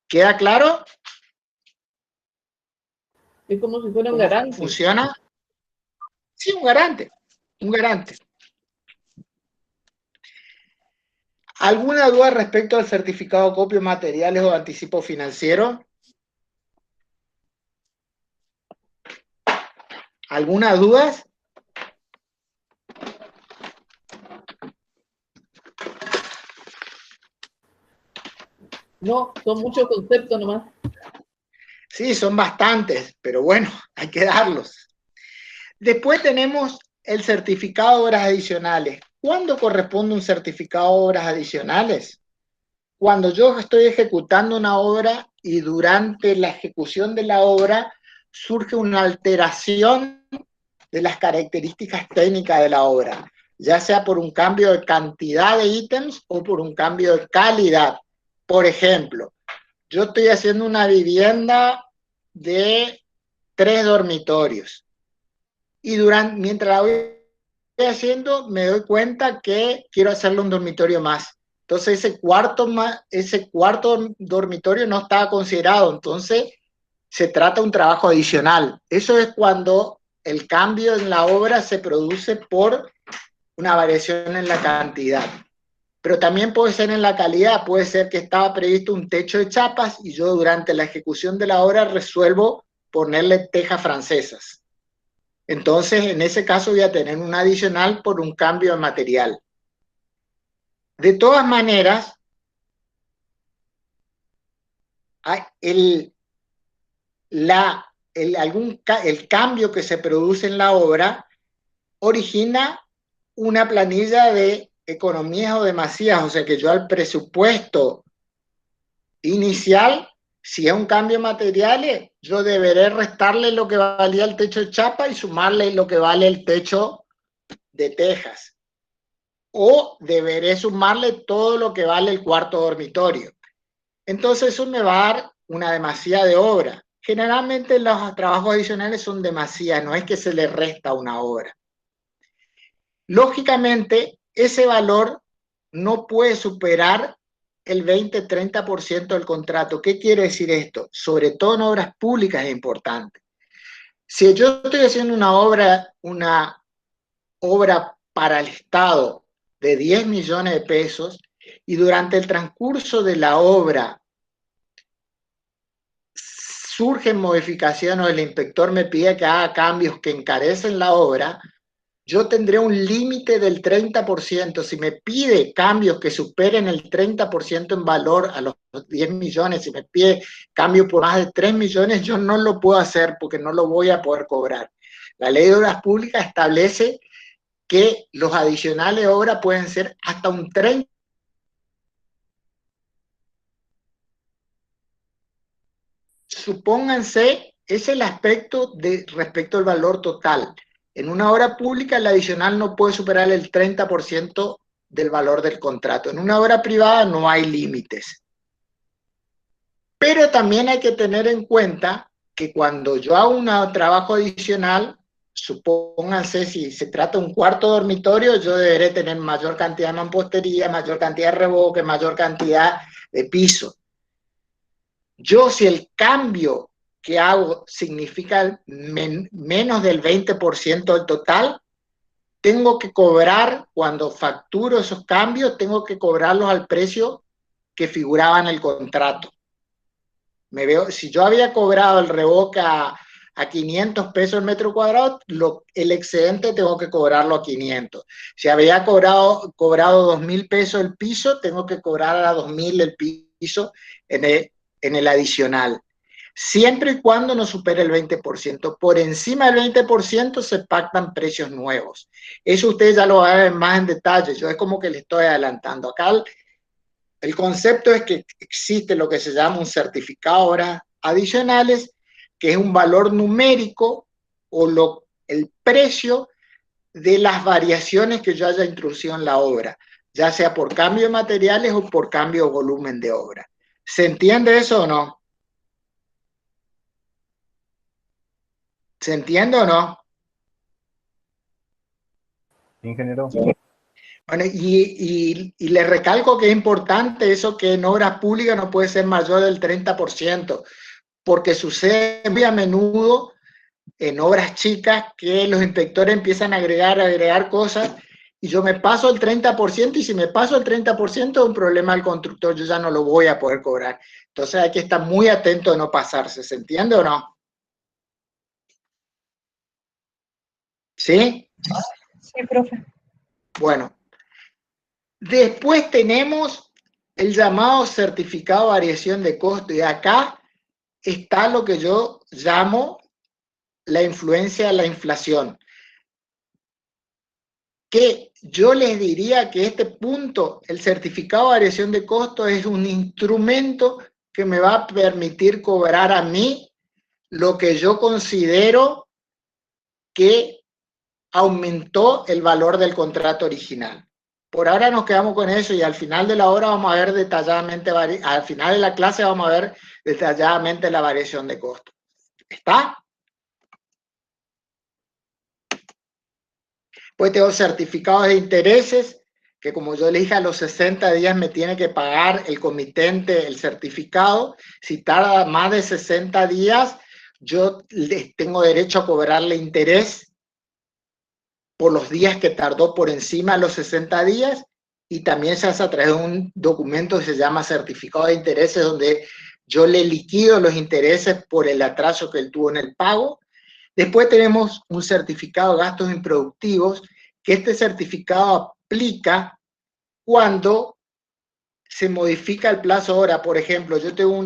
¿Queda claro? Es como si fuera un garante. ¿Funciona? Sí, un garante. Un garante. ¿Alguna duda respecto al certificado de acopio de materiales o de anticipo financiero? ¿Alguna duda? No, son muchos conceptos nomás. Sí, son bastantes, pero bueno, hay que darlos. Después tenemos el certificado de obras adicionales. ¿Cuándo corresponde un certificado de obras adicionales? Cuando yo estoy ejecutando una obra y durante la ejecución de la obra surge una alteración de las características técnicas de la obra, ya sea por un cambio de cantidad de ítems o por un cambio de calidad. Por ejemplo, yo estoy haciendo una vivienda de 3 dormitorios y mientras la voy haciendo me doy cuenta que quiero hacerle un dormitorio más. Entonces ese cuarto dormitorio no estaba considerado, entonces se trata de un trabajo adicional. Eso es cuando el cambio en la obra se produce por una variación en la cantidad. Pero también puede ser en la calidad, puede ser que estaba previsto un techo de chapas y yo durante la ejecución de la obra resuelvo ponerle tejas francesas. Entonces, en ese caso voy a tener un adicional por un cambio de material. De todas maneras, el cambio que se produce en la obra origina una planilla de economías o demasías, o sea que yo al presupuesto inicial, si es un cambio de materiales, yo deberé restarle lo que valía el techo de chapa y sumarle lo que vale el techo de tejas. O deberé sumarle todo lo que vale el cuarto dormitorio. Entonces eso me va a dar una demasía de obra. Generalmente los trabajos adicionales son demasías, no es que se le resta una obra. Lógicamente, ese valor no puede superar el 20-30% del contrato. ¿Qué quiere decir esto? Sobre todo en obras públicas es importante. Si yo estoy haciendo una obra para el Estado de 10 millones de pesos y durante el transcurso de la obra surgen modificaciones o el inspector me pide que haga cambios que encarecen la obra, yo tendré un límite del 30%. Si me pide cambios que superen el 30% en valor a los 10 millones, si me pide cambios por más de 3 millones, yo no lo puedo hacer porque no lo voy a poder cobrar. La ley de obras públicas establece que los adicionales de obra pueden ser hasta un 30%. Supónganse, es el aspecto respecto al valor total. En una obra pública el adicional no puede superar el 30% del valor del contrato. En una obra privada no hay límites. Pero también hay que tener en cuenta que cuando yo hago un trabajo adicional, supónganse si se trata de un cuarto dormitorio, yo deberé tener mayor cantidad de mampostería, mayor cantidad de revoque, mayor cantidad de piso. Yo, si el cambio que hago significa menos del 20% del total, tengo que cobrar, cuando facturo esos cambios, tengo que cobrarlos al precio que figuraba en el contrato. Si yo había cobrado el revoque a 500 pesos el metro cuadrado, el excedente tengo que cobrarlo a 500. Si había cobrado 2.000 pesos el piso, tengo que cobrar a 2.000 el piso en el adicional, siempre y cuando no supere el 20%. Por encima del 20% se pactan precios nuevos. Eso ustedes ya lo van a ver más en detalle. Yo es como que le estoy adelantando. Acá el concepto es que existe lo que se llama un certificado de obras adicionales, que es un valor numérico o el precio de las variaciones que yo haya introducido en la obra, ya sea por cambio de materiales o por cambio de volumen de obra. ¿Se entiende eso o no? ¿Se entiende o no? Ingeniero. Bueno, y le recalco que es importante eso, que en obras públicas no puede ser mayor del 30%, porque sucede muy a menudo en obras chicas que los inspectores empiezan a agregar cosas y yo me paso el 30% y si me paso el 30% es un problema al constructor, yo ya no lo voy a poder cobrar. Entonces hay que estar muy atento de no pasarse, ¿se entiende o no? ¿Sí? Sí, profe. Bueno. Después tenemos el llamado certificado de variación de costo. Y acá está lo que yo llamo la influencia de la inflación. Que yo les diría que este punto, el certificado de variación de costo, es un instrumento que me va a permitir cobrar a mí lo que yo considero que aumentó el valor del contrato original. Por ahora nos quedamos con eso y al final de la hora vamos a ver detalladamente, al final de la clase vamos a ver detalladamente la variación de costo. ¿Está? Pues tengo certificados de intereses, que como yo le dije, a los 60 días me tiene que pagar el comitente el certificado. Si tarda más de 60 días, yo tengo derecho a cobrarle interés por los días que tardó por encima de los 60 días, y también se hace a través de un documento que se llama certificado de intereses, donde yo le liquido los intereses por el atraso que él tuvo en el pago. Después tenemos un certificado de gastos improductivos, que este certificado aplica cuando se modifica el plazo de obra. Por ejemplo, yo tengo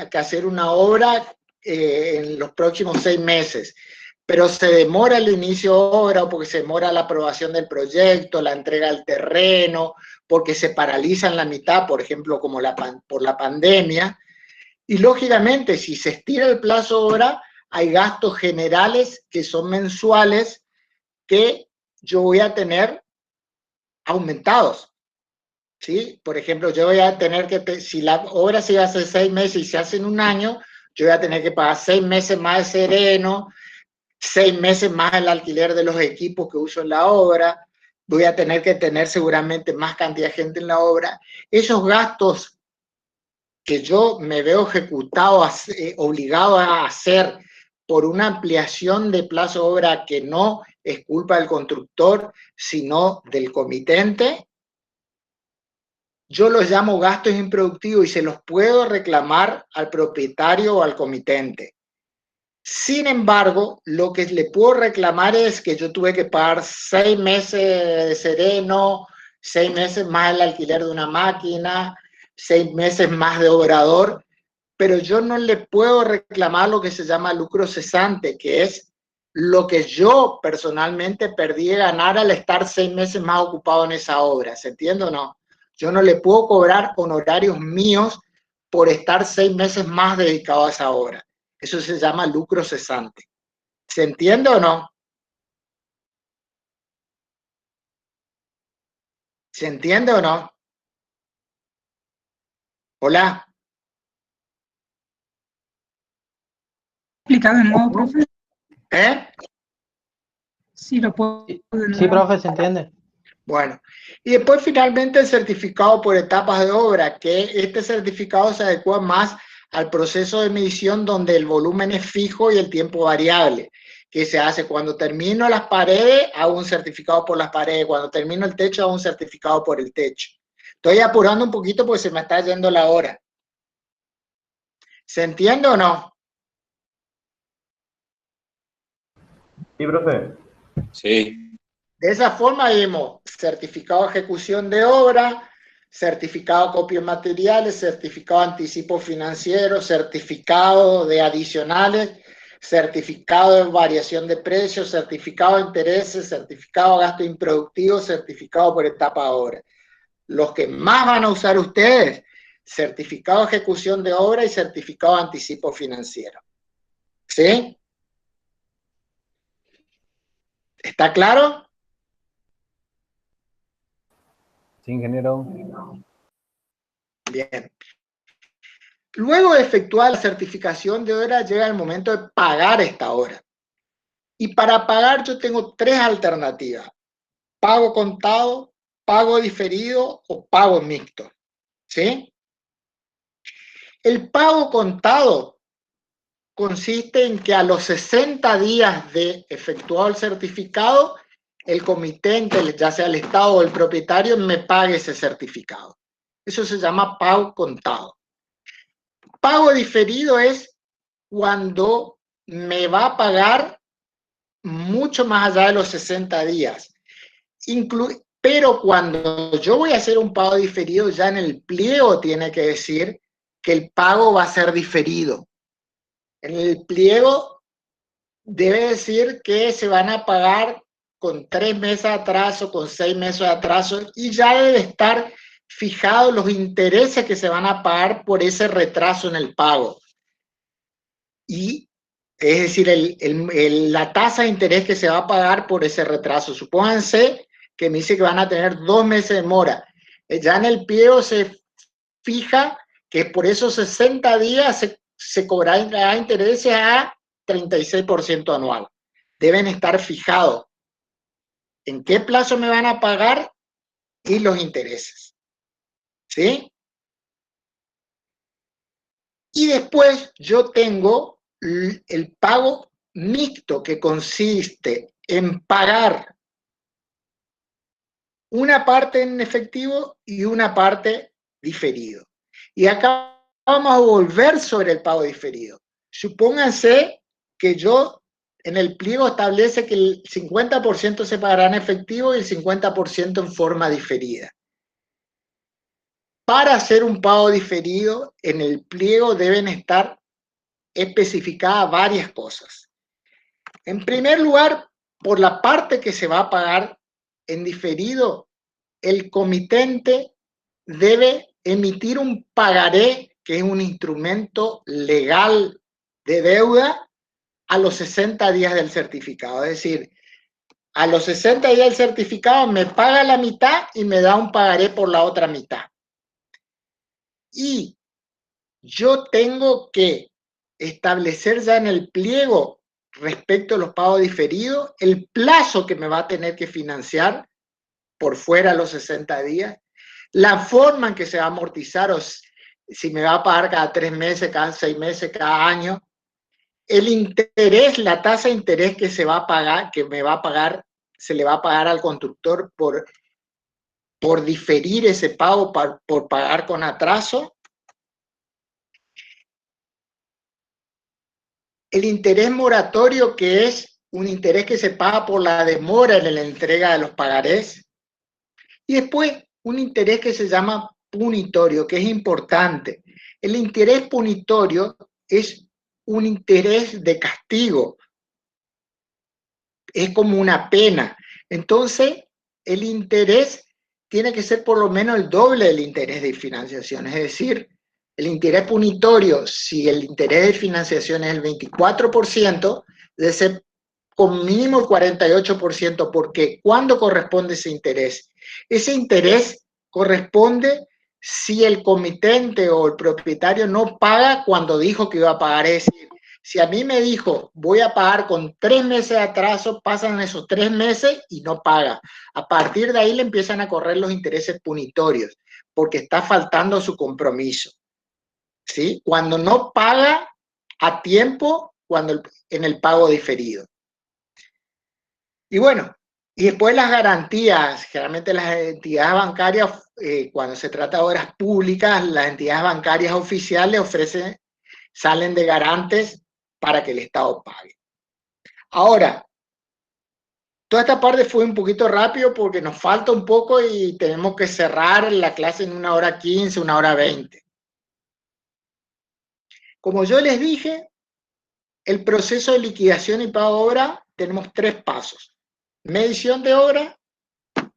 que hacer una obra en los próximos 6 meses, pero se demora el inicio de obra, o porque se demora la aprobación del proyecto, la entrega del terreno, porque se paraliza en la mitad, por ejemplo, como por la pandemia. Y lógicamente, si se estira el plazo de obra, hay gastos generales que son mensuales que yo voy a tener aumentados. ¿Sí? Por ejemplo, yo voy a tener que, si la obra se hace 6 meses y se hace en un año, yo voy a tener que pagar 6 meses más de sereno, 6 meses más el alquiler de los equipos que uso en la obra, voy a tener que tener seguramente más cantidad de gente en la obra. Esos gastos que yo me veo obligado a hacer por una ampliación de plazo de obra que no es culpa del constructor, sino del comitente, yo los llamo gastos improductivos y se los puedo reclamar al propietario o al comitente. Sin embargo, lo que le puedo reclamar es que yo tuve que pagar 6 meses de sereno, 6 meses más el alquiler de una máquina, 6 meses más de obrador, pero yo no le puedo reclamar lo que se llama lucro cesante, que es lo que yo personalmente perdí de ganar al estar 6 meses más ocupado en esa obra. ¿Se entiende o no? Yo no le puedo cobrar honorarios míos por estar 6 meses más dedicado a esa obra. Eso se llama lucro cesante. ¿Se entiende o no? ¿Se entiende o no? Hola. ¿Explicar de nuevo, profe? ¿Eh? Sí, lo puedo. Sí, profe, se entiende. Bueno, y después finalmente el certificado por etapas de obra, que este certificado se adecua más al proceso de medición donde el volumen es fijo y el tiempo variable, que se hace cuando termino las paredes, hago un certificado por las paredes, cuando termino el techo, hago un certificado por el techo. Estoy apurando un poquito porque se me está yendo la hora. ¿Se entiende o no? Sí, profe. Sí. De esa forma vimos certificado de ejecución de obra, certificado de copia de materiales, certificado de anticipo financiero, certificado de adicionales, certificado de variación de precios, certificado de intereses, certificado de gasto improductivo, certificado por etapa de obra. Los que más van a usar ustedes, certificado de ejecución de obra y certificado de anticipo financiero. ¿Sí? ¿Está claro? Sí, ingeniero. Bien. Luego de efectuar la certificación de obra, llega el momento de pagar esta obra. Y para pagar yo tengo 3 alternativas: pago contado, pago diferido o pago mixto. ¿Sí? El pago contado consiste en que a los 60 días de efectuado el certificado, el comitente, ya sea el Estado o el propietario, me pague ese certificado. Eso se llama pago contado. Pago diferido es cuando me va a pagar mucho más allá de los 60 días. Pero cuando yo voy a hacer un pago diferido, ya en el pliego tiene que decir que el pago va a ser diferido. En el pliego debe decir que se van a pagar con 3 meses de atraso, con 6 meses de atraso, y ya debe estar fijados los intereses que se van a pagar por ese retraso en el pago. Y es decir, la tasa de interés que se va a pagar por ese retraso. Supónganse que me dice que van a tener 2 meses de mora. Ya en el pliego se fija que por esos 60 días se cobrará intereses a 36% anual. Deben estar fijados en qué plazo me van a pagar y los intereses. ¿Sí? Y después yo tengo el pago mixto, que consiste en pagar una parte en efectivo y una parte diferido. Y acá vamos a volver sobre el pago diferido. Supónganse que yo en el pliego establece que el 50% se pagará en efectivo y el 50% en forma diferida. Para hacer un pago diferido, en el pliego deben estar especificadas varias cosas. En primer lugar, por la parte que se va a pagar en diferido, el comitente debe emitir un pagaré, que es un instrumento legal de deuda, a los 60 días del certificado. Es decir, a los 60 días del certificado me paga la mitad y me da un pagaré por la otra mitad. Y yo tengo que establecer ya en el pliego, respecto a los pagos diferidos, el plazo que me va a tener que financiar por fuera de los 60 días, la forma en que se va a amortizar, o si me va a pagar cada 3 meses, cada 6 meses, cada año, el interés, la tasa de interés que se va a pagar, que me va a pagar, se le va a pagar al constructor por diferir ese pago, por pagar con atraso. El interés moratorio, que es un interés que se paga por la demora en la entrega de los pagarés. Y después un interés que se llama punitorio, que es importante. El interés punitorio es un interés de castigo. Es como una pena. Entonces, el interés tiene que ser por lo menos el doble del interés de financiación. Es decir, el interés punitorio, si el interés de financiación es el 24%, debe ser con mínimo el 48%, porque ¿cuándo corresponde ese interés? Ese interés corresponde si el comitente o el propietario no paga cuando dijo que iba a pagar. Es decir, si a mí me dijo voy a pagar con 3 meses de atraso, pasan esos 3 meses y no paga. A partir de ahí le empiezan a correr los intereses punitorios, porque está faltando su compromiso. ¿Sí? Cuando no paga a tiempo, en el pago diferido. Y bueno, y después las garantías. Generalmente las entidades bancarias, cuando se trata de obras públicas, las entidades bancarias oficiales salen de garantes para que el Estado pague. Ahora, toda esta parte fue un poquito rápido porque nos falta un poco y tenemos que cerrar la clase en 1:15, 1:20. Como yo les dije, el proceso de liquidación y pago de obra tenemos 3 pasos. Medición de obra,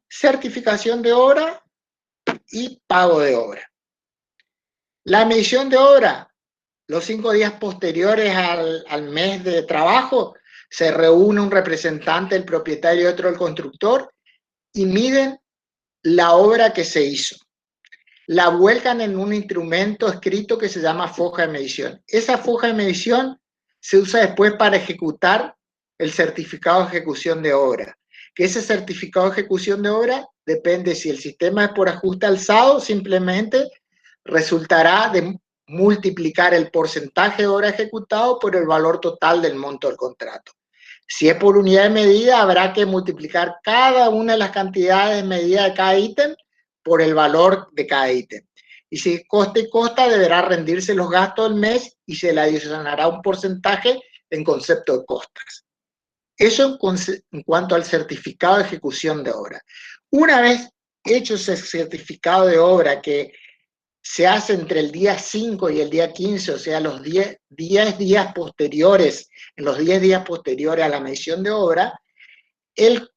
certificación de obra y pago de obra. La medición de obra, los 5 días posteriores al mes de trabajo, se reúne un representante del propietario y otro del constructor y miden la obra que se hizo. La vuelcan en un instrumento escrito que se llama foja de medición. Esa foja de medición se usa después para ejecutar el certificado de ejecución de obra. Que ese certificado de ejecución de obra depende si el sistema es por ajuste alzado, simplemente resultará de multiplicar el porcentaje de obra ejecutado por el valor total del monto del contrato. Si es por unidad de medida, habrá que multiplicar cada una de las cantidades de medida de cada ítem por el valor de cada ítem. Y si coste y costa, deberá rendirse los gastos del mes y se le adicionará un porcentaje en concepto de costas. Eso en cuanto al certificado de ejecución de obra. Una vez hecho ese certificado de obra que se hace entre el día 5 y el día 15, o sea, los 10 días posteriores, en los 10 días posteriores a la medición de obra, el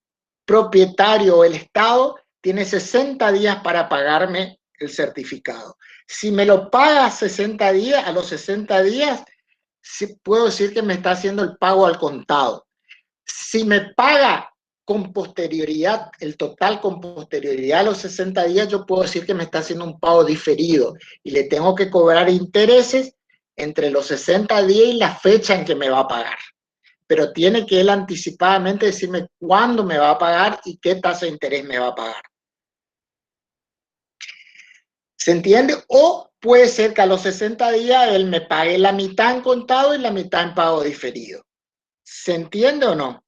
propietario o el Estado tiene 60 días para pagarme el certificado. Si me lo paga 60 días, a los 60 días, puedo decir que me está haciendo el pago al contado. Si me paga con posterioridad, el total con posterioridad a los 60 días, yo puedo decir que me está haciendo un pago diferido y le tengo que cobrar intereses entre los 60 días y la fecha en que me va a pagar. Pero tiene que él anticipadamente decirme cuándo me va a pagar y qué tasa de interés me va a pagar. ¿Se entiende? O puede ser que a los 60 días él me pague la mitad en contado y la mitad en pago diferido. ¿Se entiende o no?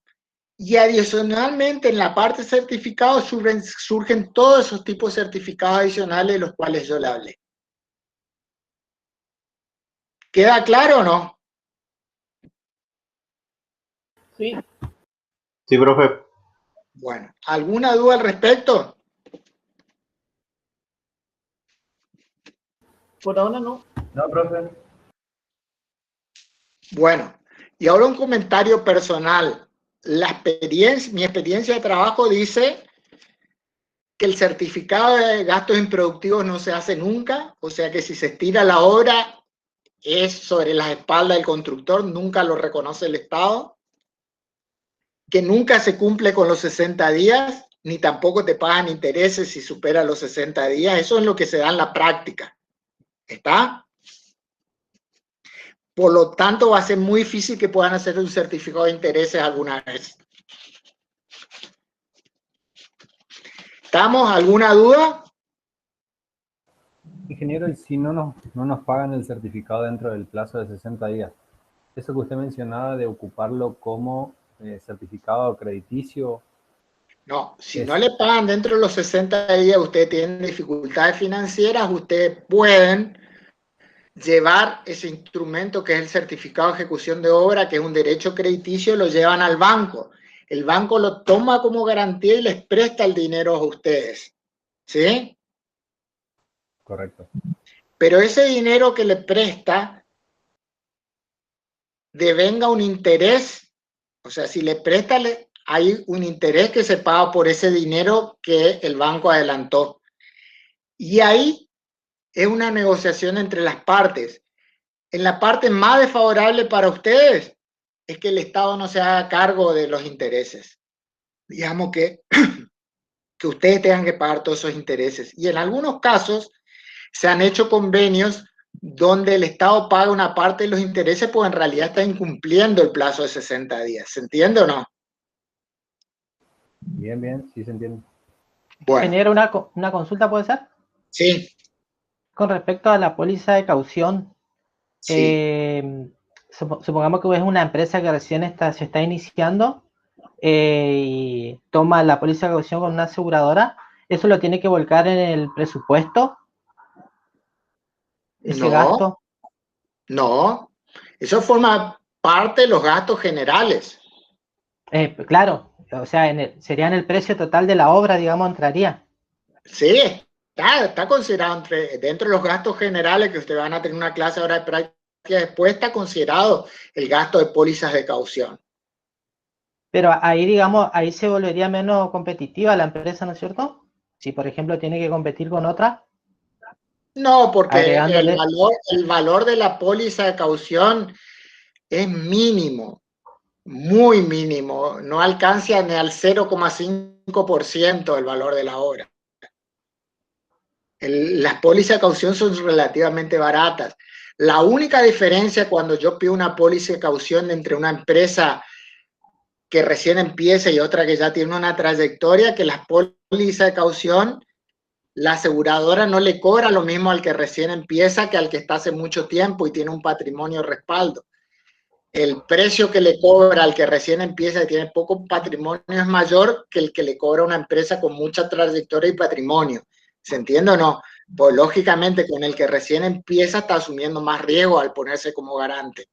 Y adicionalmente en la parte certificado surgen todos esos tipos de certificados adicionales de los cuales yo le hablé. ¿Queda claro o no? Sí. Sí, profe. Bueno, ¿alguna duda al respecto? Por ahora no. No, profe. Bueno, y ahora un comentario personal. Mi experiencia de trabajo dice que el certificado de gastos improductivos no se hace nunca, o sea que si se estira la obra es sobre la espalda del constructor, nunca lo reconoce el Estado, que nunca se cumple con los 60 días, ni tampoco te pagan intereses si supera los 60 días, eso es lo que se da en la práctica, ¿está? Por lo tanto, va a ser muy difícil que puedan hacer un certificado de intereses alguna vez. ¿Estamos? ¿Alguna duda? Ingeniero, y si no nos pagan el certificado dentro del plazo de 60 días, eso que usted mencionaba de ocuparlo como certificado crediticio. No, si no le pagan dentro de los 60 días, ustedes tienen dificultades financieras, ustedes pueden llevar ese instrumento que es el certificado de ejecución de obra, que es un derecho crediticio, lo llevan al banco. El banco lo toma como garantía y les presta el dinero a ustedes. ¿Sí? Correcto. Pero ese dinero que le presta devenga un interés, o sea, si le presta, hay un interés que se paga por ese dinero que el banco adelantó. Y ahí es una negociación entre las partes. En la parte más desfavorable para ustedes es que el Estado no se haga cargo de los intereses. Digamos que ustedes tengan que pagar todos esos intereses. Y en algunos casos se han hecho convenios donde el Estado paga una parte de los intereses, pues en realidad está incumpliendo el plazo de 60 días. ¿Se entiende o no? Bien, bien, sí se entiende. Bueno. Ingeniero, una consulta, ¿puede ser? Sí. Con respecto a la póliza de caución, sí. Supongamos que es una empresa que recién se está iniciando y toma la póliza de caución con una aseguradora, ¿eso lo tiene que volcar en el presupuesto? ¿Ese gasto? No, eso forma parte de los gastos generales. Claro, o sea, sería en el precio total de la obra, digamos, entraría. Sí, está considerado dentro de los gastos generales que ustedes van a tener una clase ahora de práctica después, está considerado el gasto de pólizas de caución. Pero ahí, digamos, ahí se volvería menos competitiva la empresa, ¿no es cierto? Si, por ejemplo, tiene que competir con otra. No, porque agregándole... el valor de la póliza de caución es mínimo, muy mínimo, no alcanza ni al 0,5% del valor de la obra. Las pólizas de caución son relativamente baratas. La única diferencia cuando yo pido una póliza de caución entre una empresa que recién empieza y otra que ya tiene una trayectoria, que las pólizas de caución, la aseguradora no le cobra lo mismo al que recién empieza que al que está hace mucho tiempo y tiene un patrimonio de respaldo. El precio que le cobra al que recién empieza y tiene poco patrimonio es mayor que el que le cobra a una empresa con mucha trayectoria y patrimonio. ¿Se entiende o no? Pues lógicamente con el que recién empieza está asumiendo más riesgo al ponerse como garante.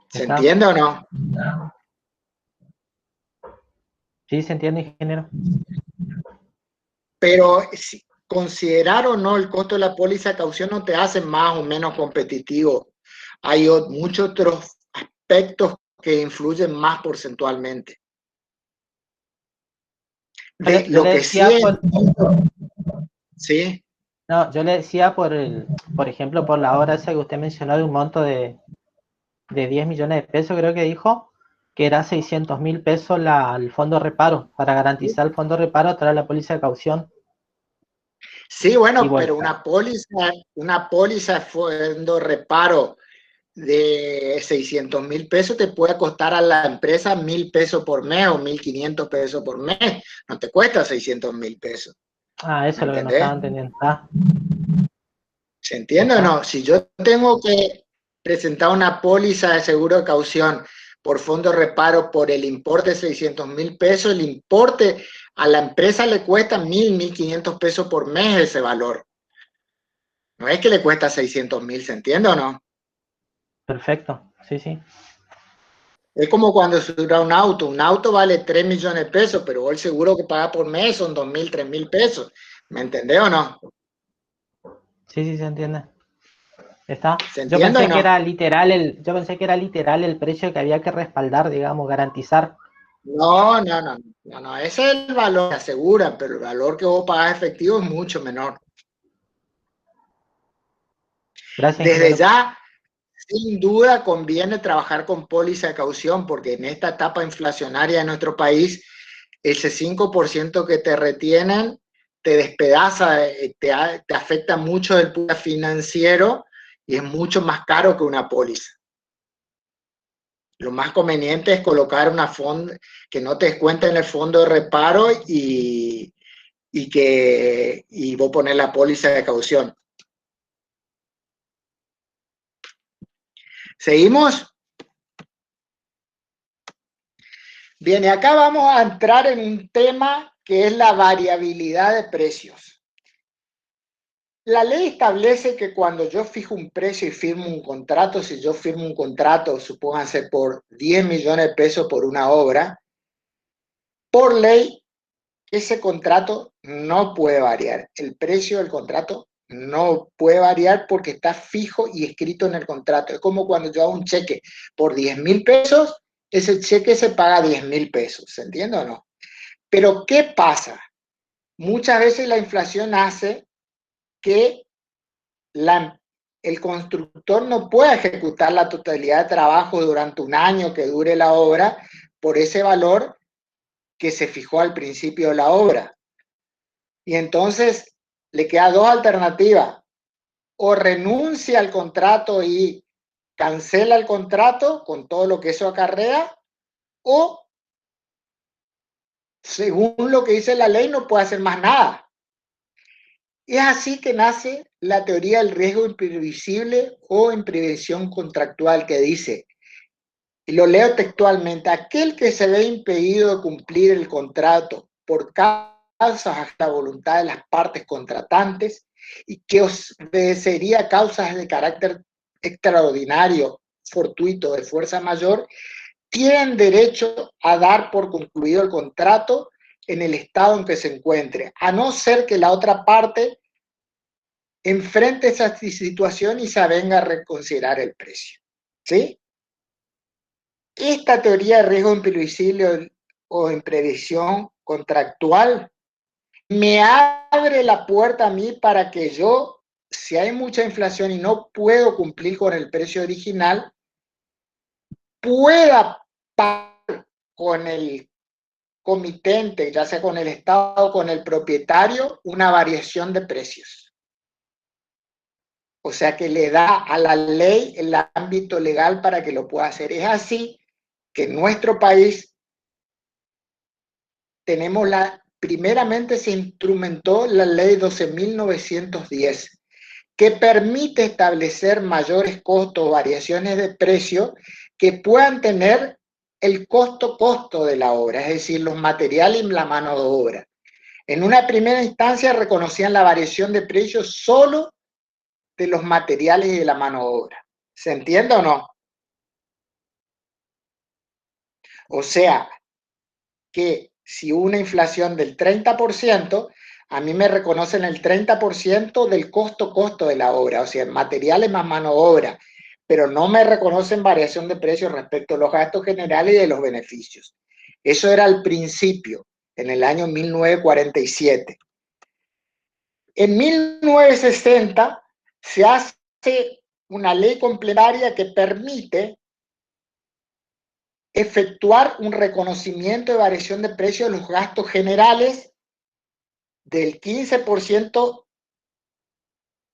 ¿Se entiende o no? Sí, se entiende, ingeniero. Pero si considerar o no el costo de la póliza de caución no te hace más o menos competitivo. Hay muchos otros aspectos que influyen más porcentualmente. Pero yo Lo le que decía sí es, por, sí, no, yo le decía por ejemplo, por la obra esa que usted mencionó de un monto de 10 millones de pesos, creo que dijo, que era 600.000 pesos el fondo de reparo, para garantizar el fondo de reparo tras la póliza de caución. sí, Y bueno, pero vuelta. una póliza de fondo reparo de 600.000 pesos te puede costar a la empresa 1.000 pesos por mes o 1.500 pesos por mes. No te cuesta 600.000 pesos. Ah, eso ¿Me es lo que no entendés? estaba entendiendo. Ah, ¿Se entiende o está. no? Si yo tengo que presentar una póliza de seguro de caución por fondo de reparo por el importe de 600.000 pesos, el importe a la empresa le cuesta 1.500 pesos por mes ese valor. No es que le cuesta 600.000, ¿se entiende o no? Perfecto, sí, sí. Es como cuando se dura un auto vale 3 millones de pesos, pero el seguro que paga por mes son 2.000, 3.000 pesos. ¿Me entendés o no? Sí, sí, se entiende. ¿Está? ¿Se Yo entiende o pensé que no? era literal yo pensé que era literal el precio que había que respaldar, digamos, garantizar. No, ese es el valor que aseguran, pero el valor que vos pagás efectivo es mucho menor. Gracias, Desde ingeniero. ya, sin duda conviene trabajar con póliza de caución, porque en esta etapa inflacionaria de nuestro país, ese 5% que te retienen te despedaza, te afecta mucho del punto financiero y es mucho más caro que una póliza. Lo más conveniente es colocar una fondo que no te descuenten en el fondo de reparo y vos poner la póliza de caución. ¿Seguimos? Bien, y acá vamos a entrar en un tema que es la variabilidad de precios. La ley establece que cuando yo fijo un precio y firmo un contrato, si yo firmo un contrato, supónganse por 10 millones de pesos por una obra, por ley ese contrato no puede variar. El precio del contrato no puede variar porque está fijo y escrito en el contrato. Es como cuando yo hago un cheque por 10.000 pesos, ese cheque se paga 10.000 pesos. ¿Se entiende o no? Pero ¿qué pasa? Muchas veces la inflación hace que el constructor no pueda ejecutar la totalidad de trabajo durante un año que dure la obra por ese valor que se fijó al principio de la obra. Y entonces le quedan dos alternativas. O renuncia al contrato y cancela el contrato con todo lo que eso acarrea, o según lo que dice la ley no puede hacer más nada. Es así que nace la teoría del riesgo imprevisible o imprevisión contractual, que dice, y lo leo textualmente, aquel que se ve impedido de cumplir el contrato por causas a la voluntad de las partes contratantes y que obedecería a causas de carácter extraordinario, fortuito, de fuerza mayor, tienen derecho a dar por concluido el contrato en el estado en que se encuentre, a no ser que la otra parte enfrente esa situación y se avenga a reconsiderar el precio. ¿Sí? Esta teoría de riesgo imprevisible o imprevisión contractual me abre la puerta a mí para que yo, si hay mucha inflación y no puedo cumplir con el precio original, pueda pagar con el comitente, ya sea con el Estado o con el propietario, una variación de precios. O sea que le da a la ley el ámbito legal para que lo pueda hacer. Es así que en nuestro país tenemos primeramente se instrumentó la ley 12.910, que permite establecer mayores costos o variaciones de precio que puedan tener el costo de la obra, es decir, los materiales y la mano de obra. En una primera instancia reconocían la variación de precios solo de los materiales y de la mano de obra. ¿Se entiende o no? O sea, que si hubo una inflación del 30%, a mí me reconocen el 30% del costo de la obra, o sea, materiales más mano de obra, pero no me reconocen variación de precios respecto a los gastos generales y de los beneficios. Eso era al principio, en el año 1947. En 1960 se hace una ley complementaria que permite efectuar un reconocimiento de variación de precios de los gastos generales del 15%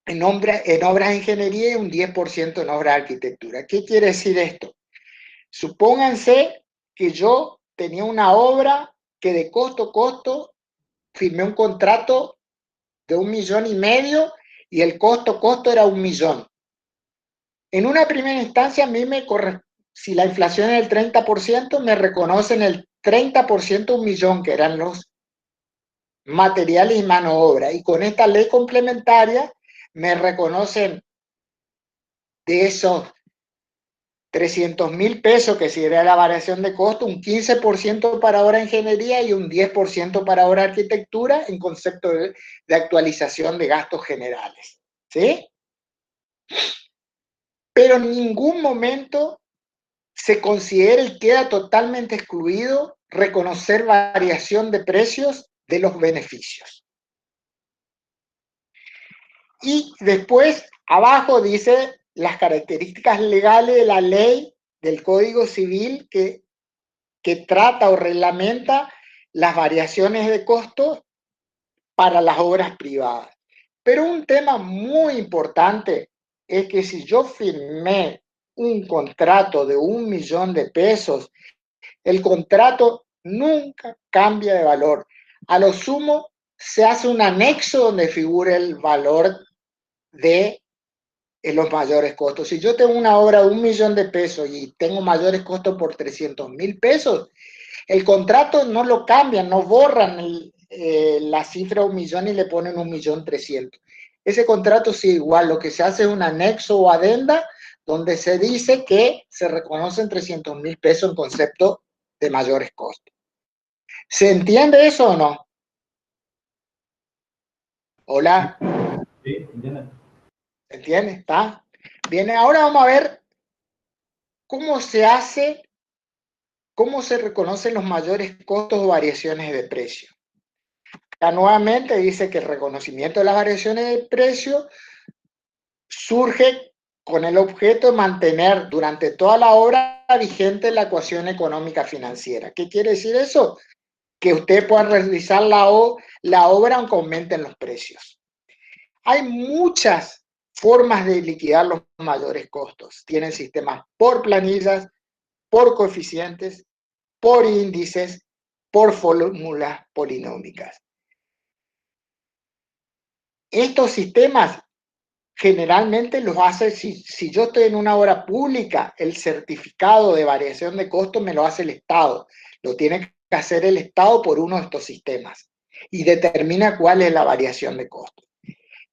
en obras de ingeniería y un 10% en obras de arquitectura. ¿Qué quiere decir esto? Supónganse que yo tenía una obra que de costo a costo firmé un contrato de 1,5 millones y el costo era 1 millón. En una primera instancia a mí si la inflación es del 30%, me reconocen el 30% 1 millón, que eran los materiales y mano de obra. Y con esta ley complementaria me reconocen de esos 300.000 pesos, que sería la variación de costo, un 15% para obra de ingeniería y un 10% para obra de arquitectura en concepto de actualización de gastos generales. ¿Sí? Pero en ningún momento se considera y queda totalmente excluido reconocer variación de precios de los beneficios. Y después, abajo dice las características legales de la ley del Código Civil que trata o reglamenta las variaciones de costos para las obras privadas. Pero un tema muy importante es que si yo firmé un contrato de 1 millón de pesos, el contrato nunca cambia de valor. A lo sumo se hace un anexo donde figure el valor de los mayores costos. Si yo tengo una obra de 1 millón de pesos y tengo mayores costos por 300.000 pesos, el contrato no lo cambian, no borran la cifra 1 millón y le ponen 1.300.000. Ese contrato sigue igual, lo que se hace es un anexo o adenda donde se dice que se reconocen 300.000 pesos en concepto de mayores costos. ¿Se entiende eso o no? Hola. Sí, entiendo. ¿Se entiende? ¿Está? Bien, ahora vamos a ver cómo se hace, cómo se reconocen los mayores costos o variaciones de precio. Acá nuevamente dice que el reconocimiento de las variaciones de precio surge con el objeto de mantener durante toda la obra vigente la ecuación económica financiera. ¿Qué quiere decir eso? Que usted pueda realizar la obra aunque aumenten los precios. Hay muchas formas de liquidar los mayores costos. Tienen sistemas por planillas, por coeficientes, por índices, por fórmulas polinómicas. Estos sistemas generalmente los hace, si yo estoy en una obra pública, el certificado de variación de costos me lo hace el Estado. Lo tiene que hacer el Estado por uno de estos sistemas y determina cuál es la variación de costos.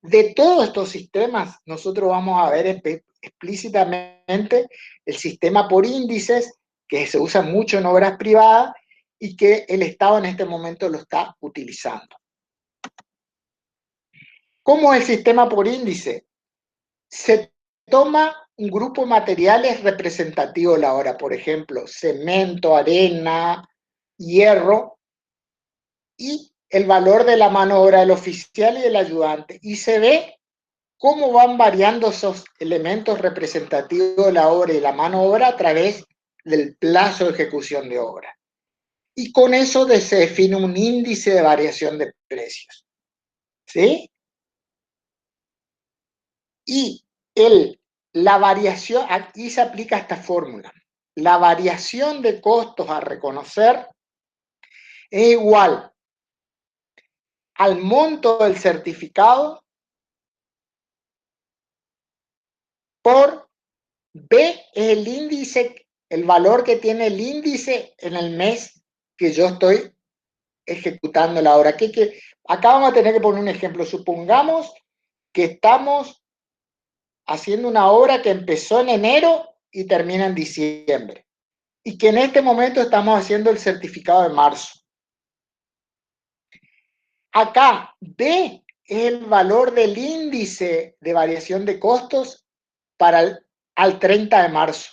De todos estos sistemas, nosotros vamos a ver explícitamente el sistema por índices, que se usa mucho en obras privadas y que el Estado en este momento lo está utilizando. ¿Cómo es el sistema por índice? Se toma un grupo de materiales representativo de la obra, por ejemplo, cemento, arena, hierro, y el valor de la mano de obra del oficial y del ayudante, y se ve cómo van variando esos elementos representativos de la obra y la mano de obra a través del plazo de ejecución de obra. Y con eso se define un índice de variación de precios. ¿Sí? Y la variación, aquí se aplica esta fórmula. La variación de costos a reconocer es igual al monto del certificado por B, es el índice, el valor que tiene el índice en el mes que yo estoy ejecutando la obra. Acá vamos a tener que poner un ejemplo. Supongamos que estamos haciendo una obra que empezó en enero y termina en diciembre. Y que en este momento estamos haciendo el certificado de marzo. Acá, B es el valor del índice de variación de costos para al 30 de marzo.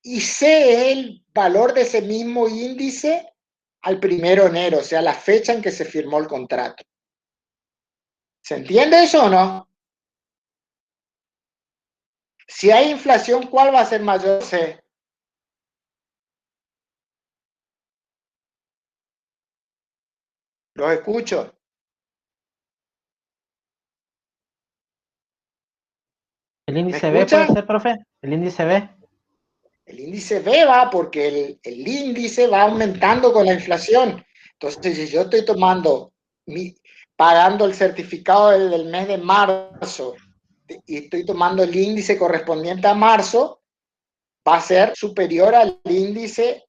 Y C es el valor de ese mismo índice al 1 de enero, o sea, la fecha en que se firmó el contrato. ¿Se entiende eso o no? Si hay inflación, ¿cuál va a ser mayor? C. Los escucho. ¿El índice B puede ser, profe? ¿El índice B? El índice B va porque el índice va aumentando con la inflación. Entonces, si yo estoy pagando el certificado del mes de marzo y estoy tomando el índice correspondiente a marzo, va a ser superior al índice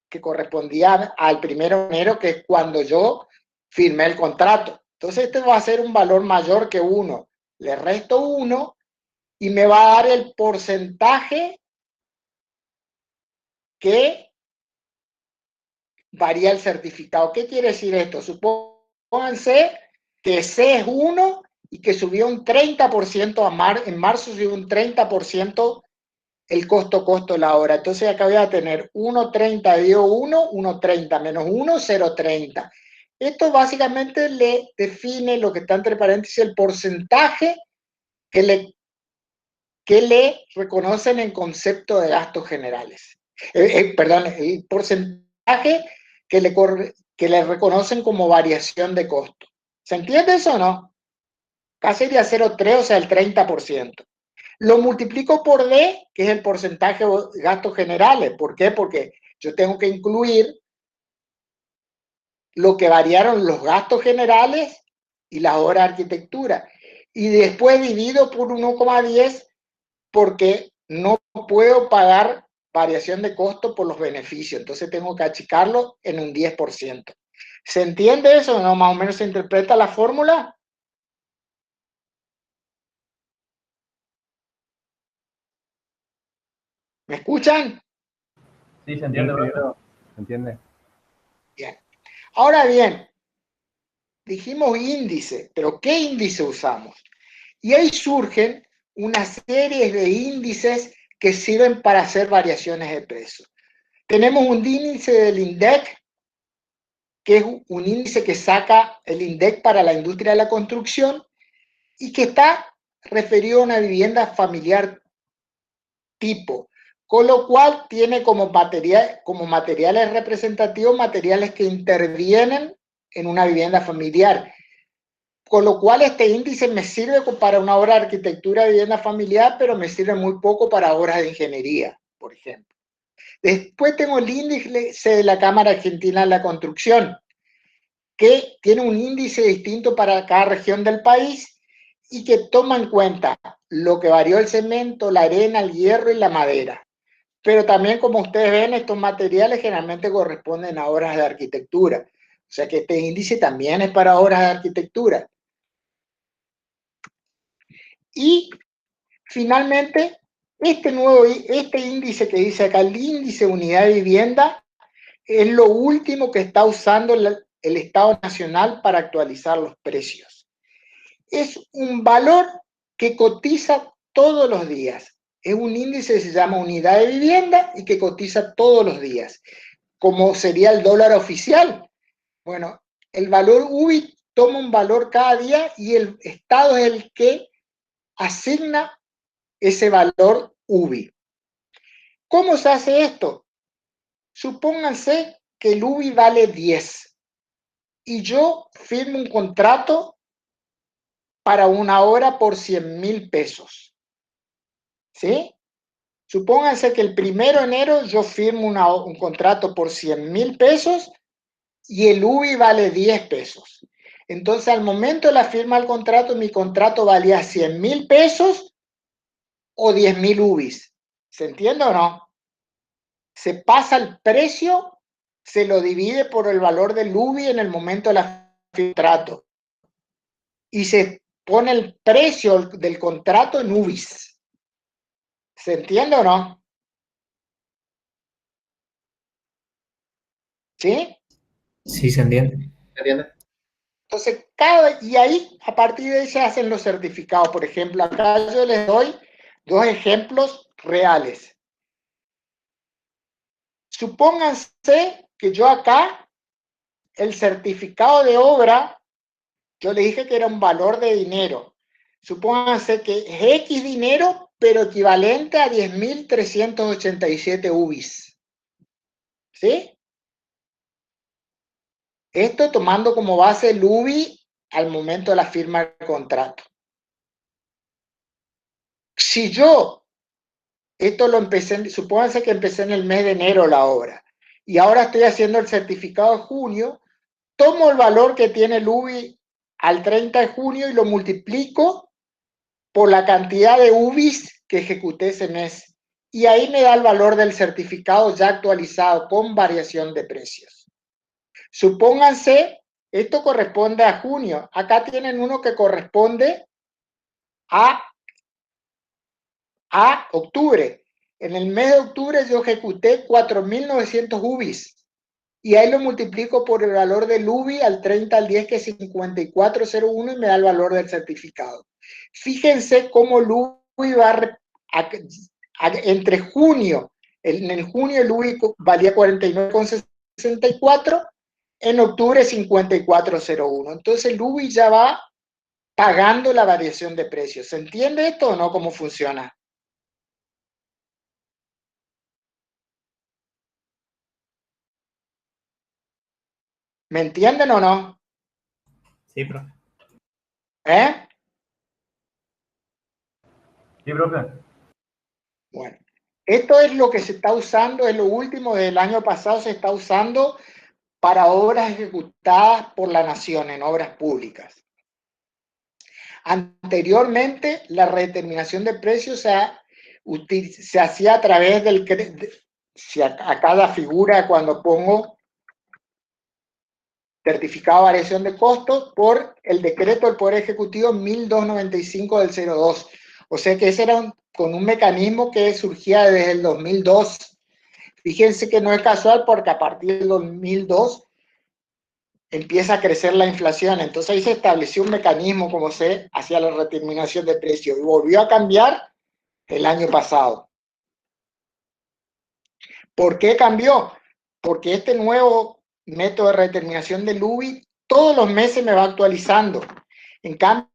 que correspondía al 1 de enero, que es cuando yo firmé el contrato. Entonces, este va a ser un valor mayor que 1. Le resto 1 y me va a dar el porcentaje que varía el certificado. ¿Qué quiere decir esto? Supónganse que C es 1 y que subió un 30% en marzo subió un 30% el costo la hora. Entonces acá voy a tener 1.30 dio 1, 1.30 menos 1, 0.30. Esto básicamente le define lo que está entre paréntesis, el porcentaje que le reconocen en concepto de gastos generales. Perdón, el porcentaje que le reconocen como variación de costo. ¿Se entiende eso o no? Acá sería 0.3, o sea, el 30%. Lo multiplico por D, que es el porcentaje de gastos generales. ¿Por qué? Porque yo tengo que incluir lo que variaron los gastos generales y las horas de arquitectura. Y después divido por 1,10 porque no puedo pagar variación de costo por los beneficios. Entonces tengo que achicarlo en un 10%. ¿Se entiende eso? ¿No? Más o menos se interpreta la fórmula. ¿Me escuchan? Sí, se entiende, profe. ¿Se entiende? Bien. Ahora bien, dijimos índice, pero ¿qué índice usamos? Y ahí surgen una serie de índices que sirven para hacer variaciones de precio. Tenemos un índice del INDEC, que es un índice que saca el INDEC para la industria de la construcción y que está referido a una vivienda familiar tipo, con lo cual tiene como materiales representativos materiales que intervienen en una vivienda familiar. Con lo cual este índice me sirve para una obra de arquitectura de vivienda familiar, pero me sirve muy poco para obras de ingeniería, por ejemplo. Después tengo el índice de la Cámara Argentina de la Construcción, que tiene un índice distinto para cada región del país y que toma en cuenta lo que varió el cemento, la arena, el hierro y la madera. Pero también, como ustedes ven, estos materiales generalmente corresponden a obras de arquitectura. O sea que este índice también es para obras de arquitectura. Y finalmente, este índice que dice acá, el índice de unidad de vivienda, es lo último que está usando el Estado Nacional para actualizar los precios. Es un valor que cotiza todos los días. Es un índice que se llama unidad de vivienda y que cotiza todos los días, como sería el dólar oficial. Bueno, el valor UBI toma un valor cada día y el Estado es el que asigna ese valor UBI. ¿Cómo se hace esto? Supónganse que el UBI vale 10 y yo firmo un contrato para una hora por 100.000 pesos. ¿Sí? Supónganse que el 1 de enero yo firmo un contrato por 100.000 pesos y el UBI vale 10 pesos. Entonces, al momento de la firma del contrato, mi contrato valía 100.000 pesos o 10.000 UBIs. ¿Se entiende o no? Se pasa el precio, se lo divide por el valor del UBI en el momento de la firma del contrato. Y se pone el precio del contrato en UBIs. ¿Se entiende o no? ¿Sí? Sí, se entiende. Entonces, y ahí, a partir de ahí se hacen los certificados. Por ejemplo, acá yo les doy dos ejemplos reales. Supónganse que yo acá, el certificado de obra, yo le dije que era un valor de dinero. Supónganse que es X dinero, pero equivalente a 10.387 UBIs. ¿Sí? Esto tomando como base el UBI al momento de la firma del contrato. Si yo, esto lo empecé, supónganse que empecé en el mes de enero la obra, y ahora estoy haciendo el certificado de junio, tomo el valor que tiene el UBI al 30 de junio y lo multiplico por la cantidad de UBIs que ejecuté ese mes. Y ahí me da el valor del certificado ya actualizado con variación de precios. Supónganse, esto corresponde a junio. Acá tienen uno que corresponde a octubre. En el mes de octubre yo ejecuté 4.900 UBIs. Y ahí lo multiplico por el valor del UBI al 30 al 10, que es 5401, y me da el valor del certificado. Fíjense cómo el UBI va entre junio, en el junio el UBI valía 49,64, en octubre 5401. Entonces el UBI ya va pagando la variación de precios. ¿Se entiende esto o no? ¿Cómo funciona? ¿Me entienden o no? Sí, profe. ¿Eh? Sí, profe. Bueno, esto es lo que se está usando, es lo último del año pasado, se está usando para obras ejecutadas por la nación en obras públicas. Anteriormente, la redeterminación de precios se hacía a través del... A cada figura, cuando pongo certificado de variación de costos, por el decreto del Poder Ejecutivo 1295 del 02. O sea que ese era con un mecanismo que surgía desde el 2002. Fíjense que no es casual, porque a partir del 2002 empieza a crecer la inflación. Entonces ahí se estableció un mecanismo como se hacía la redeterminación de precios, y volvió a cambiar el año pasado. ¿Por qué cambió? Porque este nuevo método de redeterminación del UBI todos los meses me va actualizando. En cambio,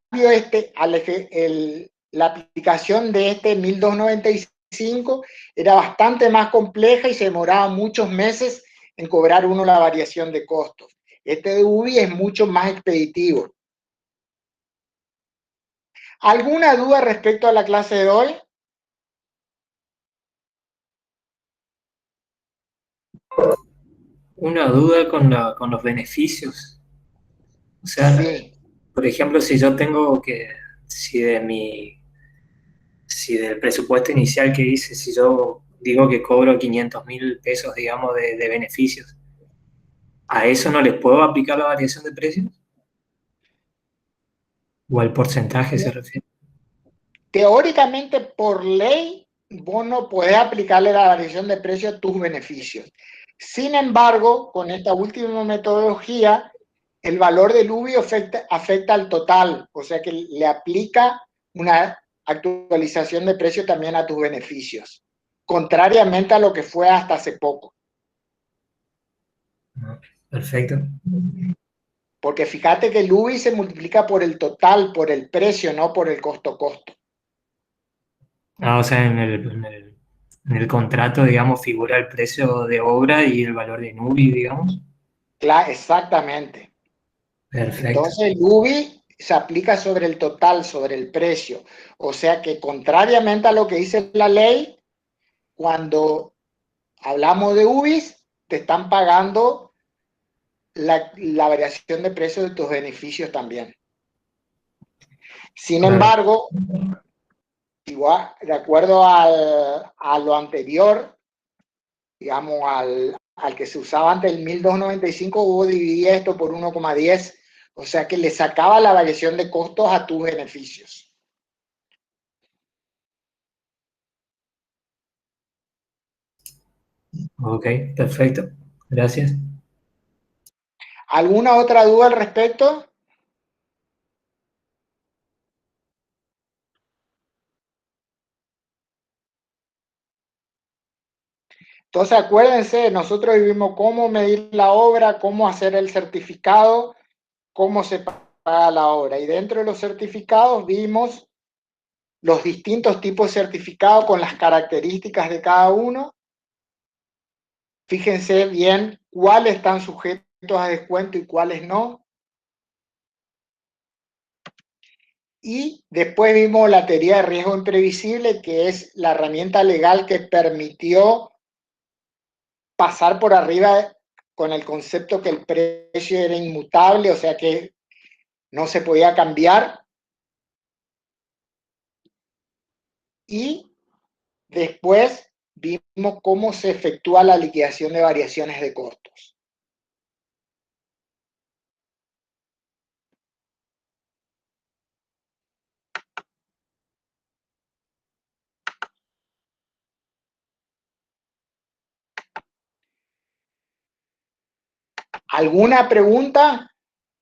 la aplicación de este 1295 era bastante más compleja y se demoraba muchos meses en cobrar uno la variación de costos. Este de UBI es mucho más expeditivo. ¿Alguna duda respecto a la clase de hoy? Una duda con los beneficios. O sea, Sí. por ejemplo, si yo tengo si del presupuesto inicial que hice, si yo digo que cobro 500.000 pesos, digamos, de beneficios, ¿a eso no les puedo aplicar la variación de precios? ¿O al porcentaje se refiere? Teóricamente, por ley, vos no podés aplicarle la variación de precio a tus beneficios. Sin embargo, con esta última metodología, el valor del UBI afecta al total, o sea que le aplica una actualización de precio también a tus beneficios, contrariamente a lo que fue hasta hace poco. Perfecto. Porque fíjate que el UBI se multiplica por el total, por el precio, no por el costo-costo. O sea, en el contrato, digamos, figura el precio de obra y el valor de NUBI, digamos. Claro, exactamente. Perfecto. Entonces el UBI se aplica sobre el total, sobre el precio. O sea que, contrariamente a lo que dice la ley, cuando hablamos de UBIs, te están pagando la variación de precio de tus beneficios también. Sin embargo, igual, de acuerdo a lo anterior, digamos, al que se usaba antes del 1295, hubo dividía esto por 1,10, o sea que le sacaba la variación de costos a tus beneficios. Ok, perfecto. Gracias. ¿Alguna otra duda al respecto? Entonces acuérdense, nosotros vimos cómo medir la obra, cómo hacer el certificado, cómo se paga la obra. Y dentro de los certificados vimos los distintos tipos de certificados con las características de cada uno. Fíjense bien cuáles están sujetos a descuento y cuáles no. Y después vimos la teoría de riesgo imprevisible, que es la herramienta legal que permitió pasar por arriba con el concepto que el precio era inmutable, o sea que no se podía cambiar. Y después vimos cómo se efectúa la liquidación de variaciones de costos. ¿Alguna pregunta?